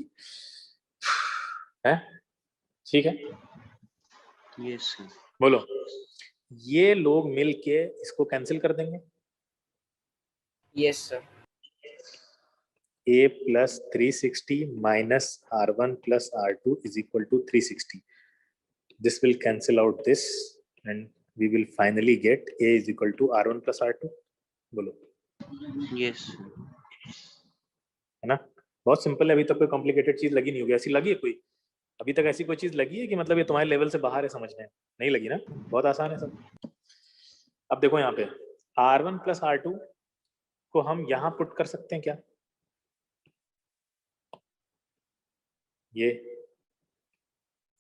है। ठीक है, Yes, sir. बोलो। ये लोग मिलके इसको कैंसिल कर देंगे। Yes, sir. A plus 360 minus R1 plus R2 is equal to 360. This will cancel out this and we will finally get A is equal to R1 plus R2. बोलो। Yes, sir. है ना? बहुत simple है, अभी तक कोई complicated चीज लगी नहीं होगी। ऐसी लगी है कोई? अभी तक ऐसी कोई चीज लगी है कि मतलब ये तुम्हारे लेवल से बाहर है समझने? नहीं लगी ना? बहुत आसान है सब। अब देखो यहाँ पे R1 प्लस R2 को हम यहाँ पुट कर सकते हैं क्या? ये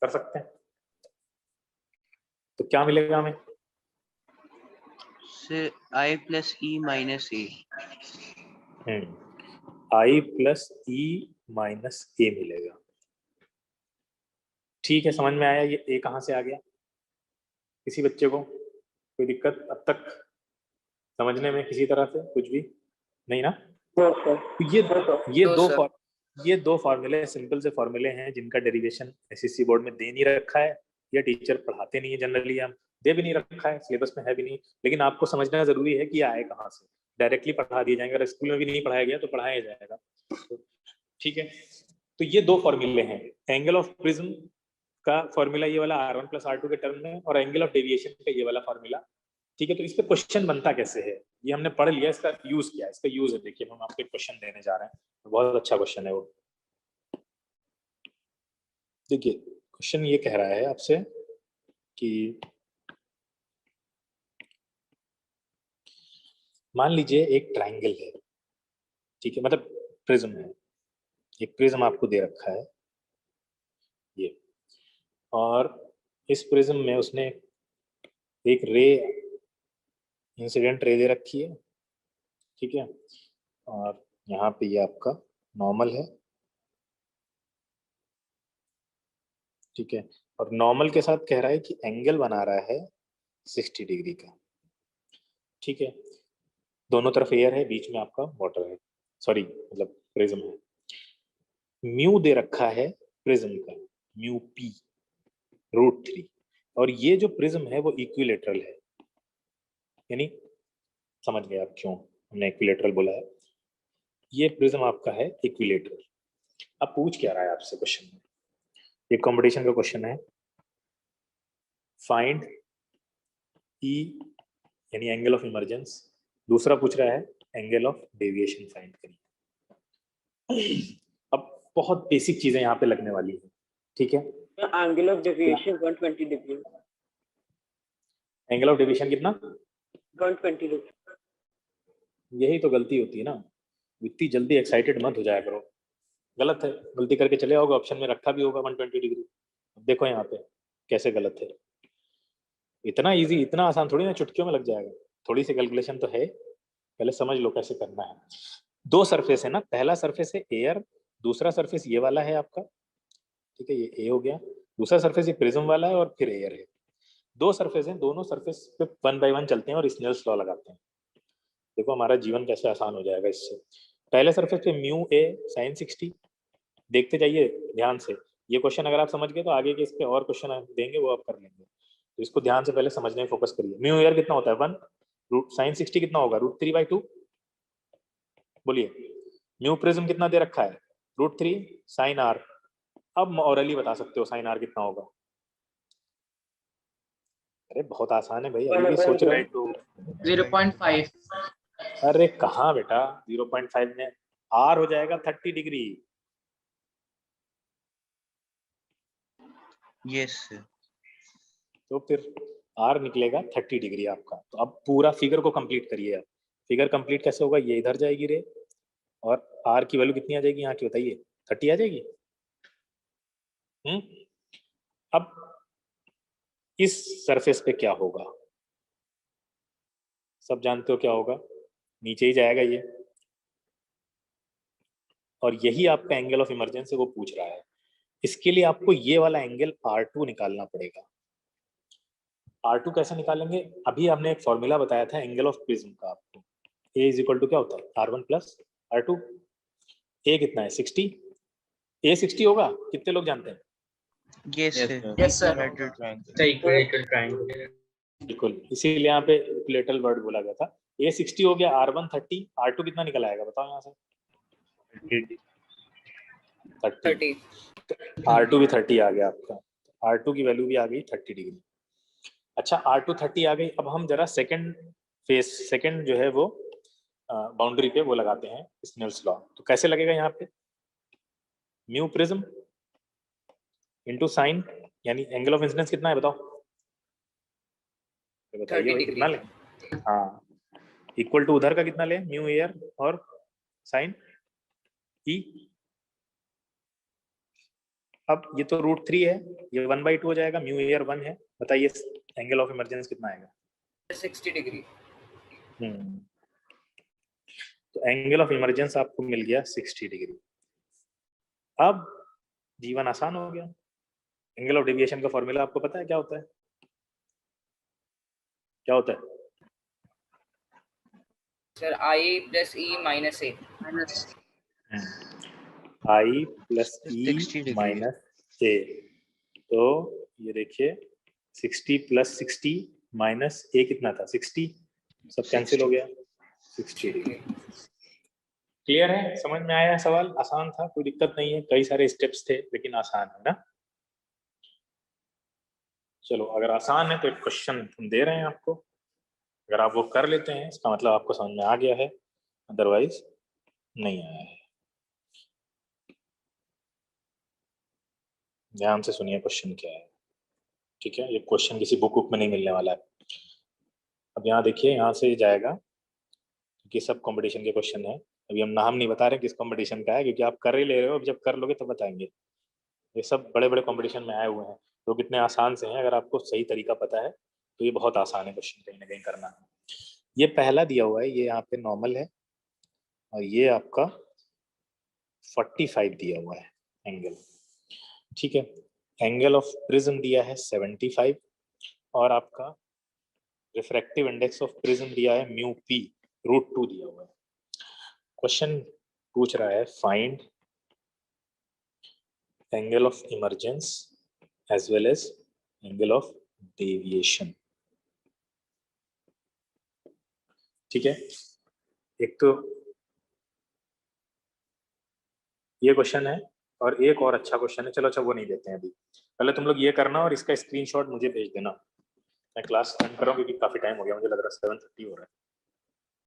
कर सकते हैं, तो क्या मिलेगा हमें? Sir, I plus E minus A. I plus E minus A मिलेगा। ठीक है, समझ में आया ये A कहाँ से आ गया? किसी बच्चे को कोई दिक्कत अब तक समझने में किसी तरह से? कुछ भी नहीं ना? तो ये दो फॉर्मूले सिंपल से फॉर्मूले हैं जिनका डेरिवेशन एसएससी बोर्ड में दे नहीं रखा है, या टीचर पढ़ाते नहीं है, जनरली हम दे भी नहीं रखा है, सिलेबस में है भी नहीं, लेकिन आपको समझना जरूरी है कि आए कहाँ से। डायरेक्टली पढ़ा दिए जाएंगे, अगर स्कूल में भी नहीं पढ़ाया गया तो पढ़ाया जाएगा। तो ठीक है, तो ये दो फॉर्मूले हैं, एंगल ऑफ प्रिज्म का फॉर्मूला ये वाला R1 प्लस R2 के टर्म में, और एंगल ऑफ डेविएशन का ये वाला फॉर्मूला। ठीक है, तो इस पे क्वेश्चन बनता कैसे है ये हमने पढ़ लिया, इसका यूज क्या है? इसका यूज है, देखिए हम आपको एक क्वेश्चन देने जा रहे हैं, बहुत अच्छा क्वेश्चन है वो। देखिए क्वेश्चन ये कह रहा है आपसे कि मान लीजिए एक ट्राइंगल है, ठीक है, मतलब प्रिज्म है, एक प्रिज्म आपको दे रखा है ये, और इस प्रिज्म में उसने एक रे, इंसिडेंट रे दे रखी है, ठीक है, और यहाँ पे ये आपका नॉर्मल है, ठीक है, और नॉर्मल के साथ कह रहा है कि एंगल बना रहा है 60 डिग्री का, ठीक है, दोनों तरफ एयर है, बीच में आपका वाटर है, सॉरी मतलब प्रिज्म है, म्यू दे रखा है प्रिज्म का, म्यू पी √3, और ये जो प्रिज्म है वो इक्विलेटरल है, यानी समझ गए आप क्यों हमने इक्विलेटरल बोला है। ये प्रिज्म आपका है इक्विलेटरल। अब पूछ क्या रहा है आपसे क्वेश्चन में, ये कॉम्पिटिशन का क्वेश्चन है, फाइंड ई यानी एंगल ऑफ इमर्जेंस, दूसरा पूछ रहा है एंगल ऑफ डेविएशन फाइंड करिए। अब बहुत बेसिक चीजें यहाँ पे लगने वाली है, ठीक है। Angle of deviation 120 degree. Angle of deviation कितना? 120 डिग्री। यही तो गलती होती है ना, इतनी जल्दी एक्साइटेड मत हो जाया करो, गलत है, गलती करके चले आओगे, ऑप्शन में रखा भी होगा 120 डिग्री। अब देखो यहाँ पे कैसे गलत है, इतना इजी, इतना आसान थोड़ी ना चुटकियों में लग जाएगा, थोड़ी सी कैलकुलेशन तो है, पहले समझ लो कैसे करना है। दो सरफेस है ना, पहला सरफेस है एयर, दूसरा सरफेस ये वाला है आपका, ठीक है, ये ए हो गया, दूसरा सरफेस ये प्रिज्म वाला है और फिर एयर है। दो सरफेस हैं, दोनों सरफेस पे 1 बाय 1 चलते हैं और स्नेल्स लॉ लगाते हैं। देखो हमारा जीवन कैसे आसान हो जाएगा इससे। पहले सरफेस पे म्यू ए साइन 60, देखते जाइए ध्यान से, ये क्वेश्चन अगर आप समझ गए तो आगे के इस पे और क्वेश्चन देंगे वो आप कर लेंगे, तो इसको ध्यान से पहले समझने में फोकस करिए। म्यू एयर कितना होता है 1, रूट साइन 60 कितना होगा √3/2, बोलिए। म्यू प्रिज्म कितना दे रखा है √3 साइन आर, अब ऑरली बता सकते हो साइन आर कितना होगा। अरे बहुत आसान है भाई, अभी भी सोच रहे हो। 0.5। अरे कहाँ बेटा 0.5 में आर हो जाएगा 30 डिग्री। Yes sir. तो फिर आर निकलेगा 30 डिग्री आपका। तो अब पूरा फिगर को कंप्लीट करिए आप। फिगर कंप्लीट कैसे होगा, ये इधर जाएगी रे और आर की वैल्यू कितनी आ जाएगी यहाँ की बताइए, 30 आ जाएगी। अब इस सरफेस पे क्या होगा, सब जानते हो क्या होगा, नीचे ही जाएगा ये, और यही आपका एंगल ऑफ इमरजेंस है, वो पूछ रहा है। इसके लिए आपको ये वाला एंगल R2 निकालना पड़ेगा। R2 कैसे निकालेंगे, अभी आपने एक फॉर्मूला बताया था एंगल ऑफ प्रिज्म का आपको, A इज इक्वल टू क्या होता है R1 प्लस R2। A कितना है 60, A 60 होगा, कितने लोग जानते हैं? Yes Yes, sir. sir. Yes, sir. Equilateral triangle. The equilateral triangle. बिल्कुल, इसीलिए यहाँ पे इक्विलेटरल वर्ड बोला गया था। A 60 हो गया, R1 30, R2 कितना निकल आएगा बताओ यहाँ से? 30। R2 भी 30 आ गया आपका, R2 की वैल्यू भी आ गई 30 डिग्री। अच्छा R2 30 आ गई, अब हम जरा सेकंड फेस, सेकंड जो है वो बाउंड्री पे वो लगाते हैं स्नेल्स लॉ। तो कैसे लगेगा यहाँ पे, म्यू प्रिज्म इनटू साइन, यानी एंगल ऑफ इंसिडेंस कितना है बताओ, तो बताइए भाई कितना ले। हाँ, इक्वल टू उधर का कितना ले, म्यू एयर और साइन ई। अब ये तो √3 है, ये 1/2 हो जाएगा, म्यू एयर 1 है, बताइए एंगल ऑफ इमरजेंस कितना आएगा? 60 डिग्री। तो एंगल ऑफ इमरजेंस आपको मिल गया 60 डिग्री। अब जीवन आसान हो गया। एंगल ऑफ डेविएशन का फॉर्मूला आपको पता है क्या होता है? क्या होता है sir I plus E minus A। I plus 60 E degree. Minus A। तो ये देखिए 60 प्लस 60 माइनस A कितना था 60, सब कैंसिल हो गया 60 डिग्री। क्लियर है, समझ में आया सवाल? आसान था, कोई दिक्कत नहीं है, कई सारे स्टेप्स थे लेकिन आसान है ना। चलो अगर आसान है तो एक क्वेश्चन हम दे रहे हैं आपको, अगर आप वो कर लेते हैं इसका मतलब आपको समझ में आ गया है, अदरवाइज नहीं आया है। ध्यान से सुनिए क्वेश्चन क्या है, ठीक है, ये क्वेश्चन किसी बुक में नहीं मिलने वाला है। अब यहाँ देखिए, यहाँ से जाएगा क्योंकि सब कंपटीशन के क्वेश्चन है। अभी हम नाम नहीं बता रहे किस कंपटीशन का है क्योंकि आप कर ही ले रहे हो, अब जब कर लोगे तो बताएंगे। ये सब बड़े बड़े कंपटीशन में आए हुए हैं, तो कितने आसान से हैं, अगर आपको सही तरीका पता है तो ये बहुत आसान है क्वेश्चन कहीं ना कहीं करना। ये पहला दिया हुआ है, ये यहाँ पे नॉर्मल है, और ये आपका 45 दिया हुआ है एंगल, ठीक है। एंगल ऑफ प्रिज्म दिया है 75 और आपका रिफ्रैक्टिव इंडेक्स ऑफ प्रिज्म दिया है म्यू पी √2 दिया हुआ है। क्वेश्चन पूछ रहा है find angle of emergence as well as angle of deviation, ठीक है। एक तो ये क्वेश्चन है और एक और अच्छा क्वेश्चन है, चलो अच्छा वो नहीं देते हैं अभी, पहले तुम लोग ये करना और इसका स्क्रीनशॉट मुझे भेज देना। मैं क्लास एंड कर रहा हूँ क्योंकि काफी टाइम हो गया, मुझे लग रहा है 7:30 हो रहा है।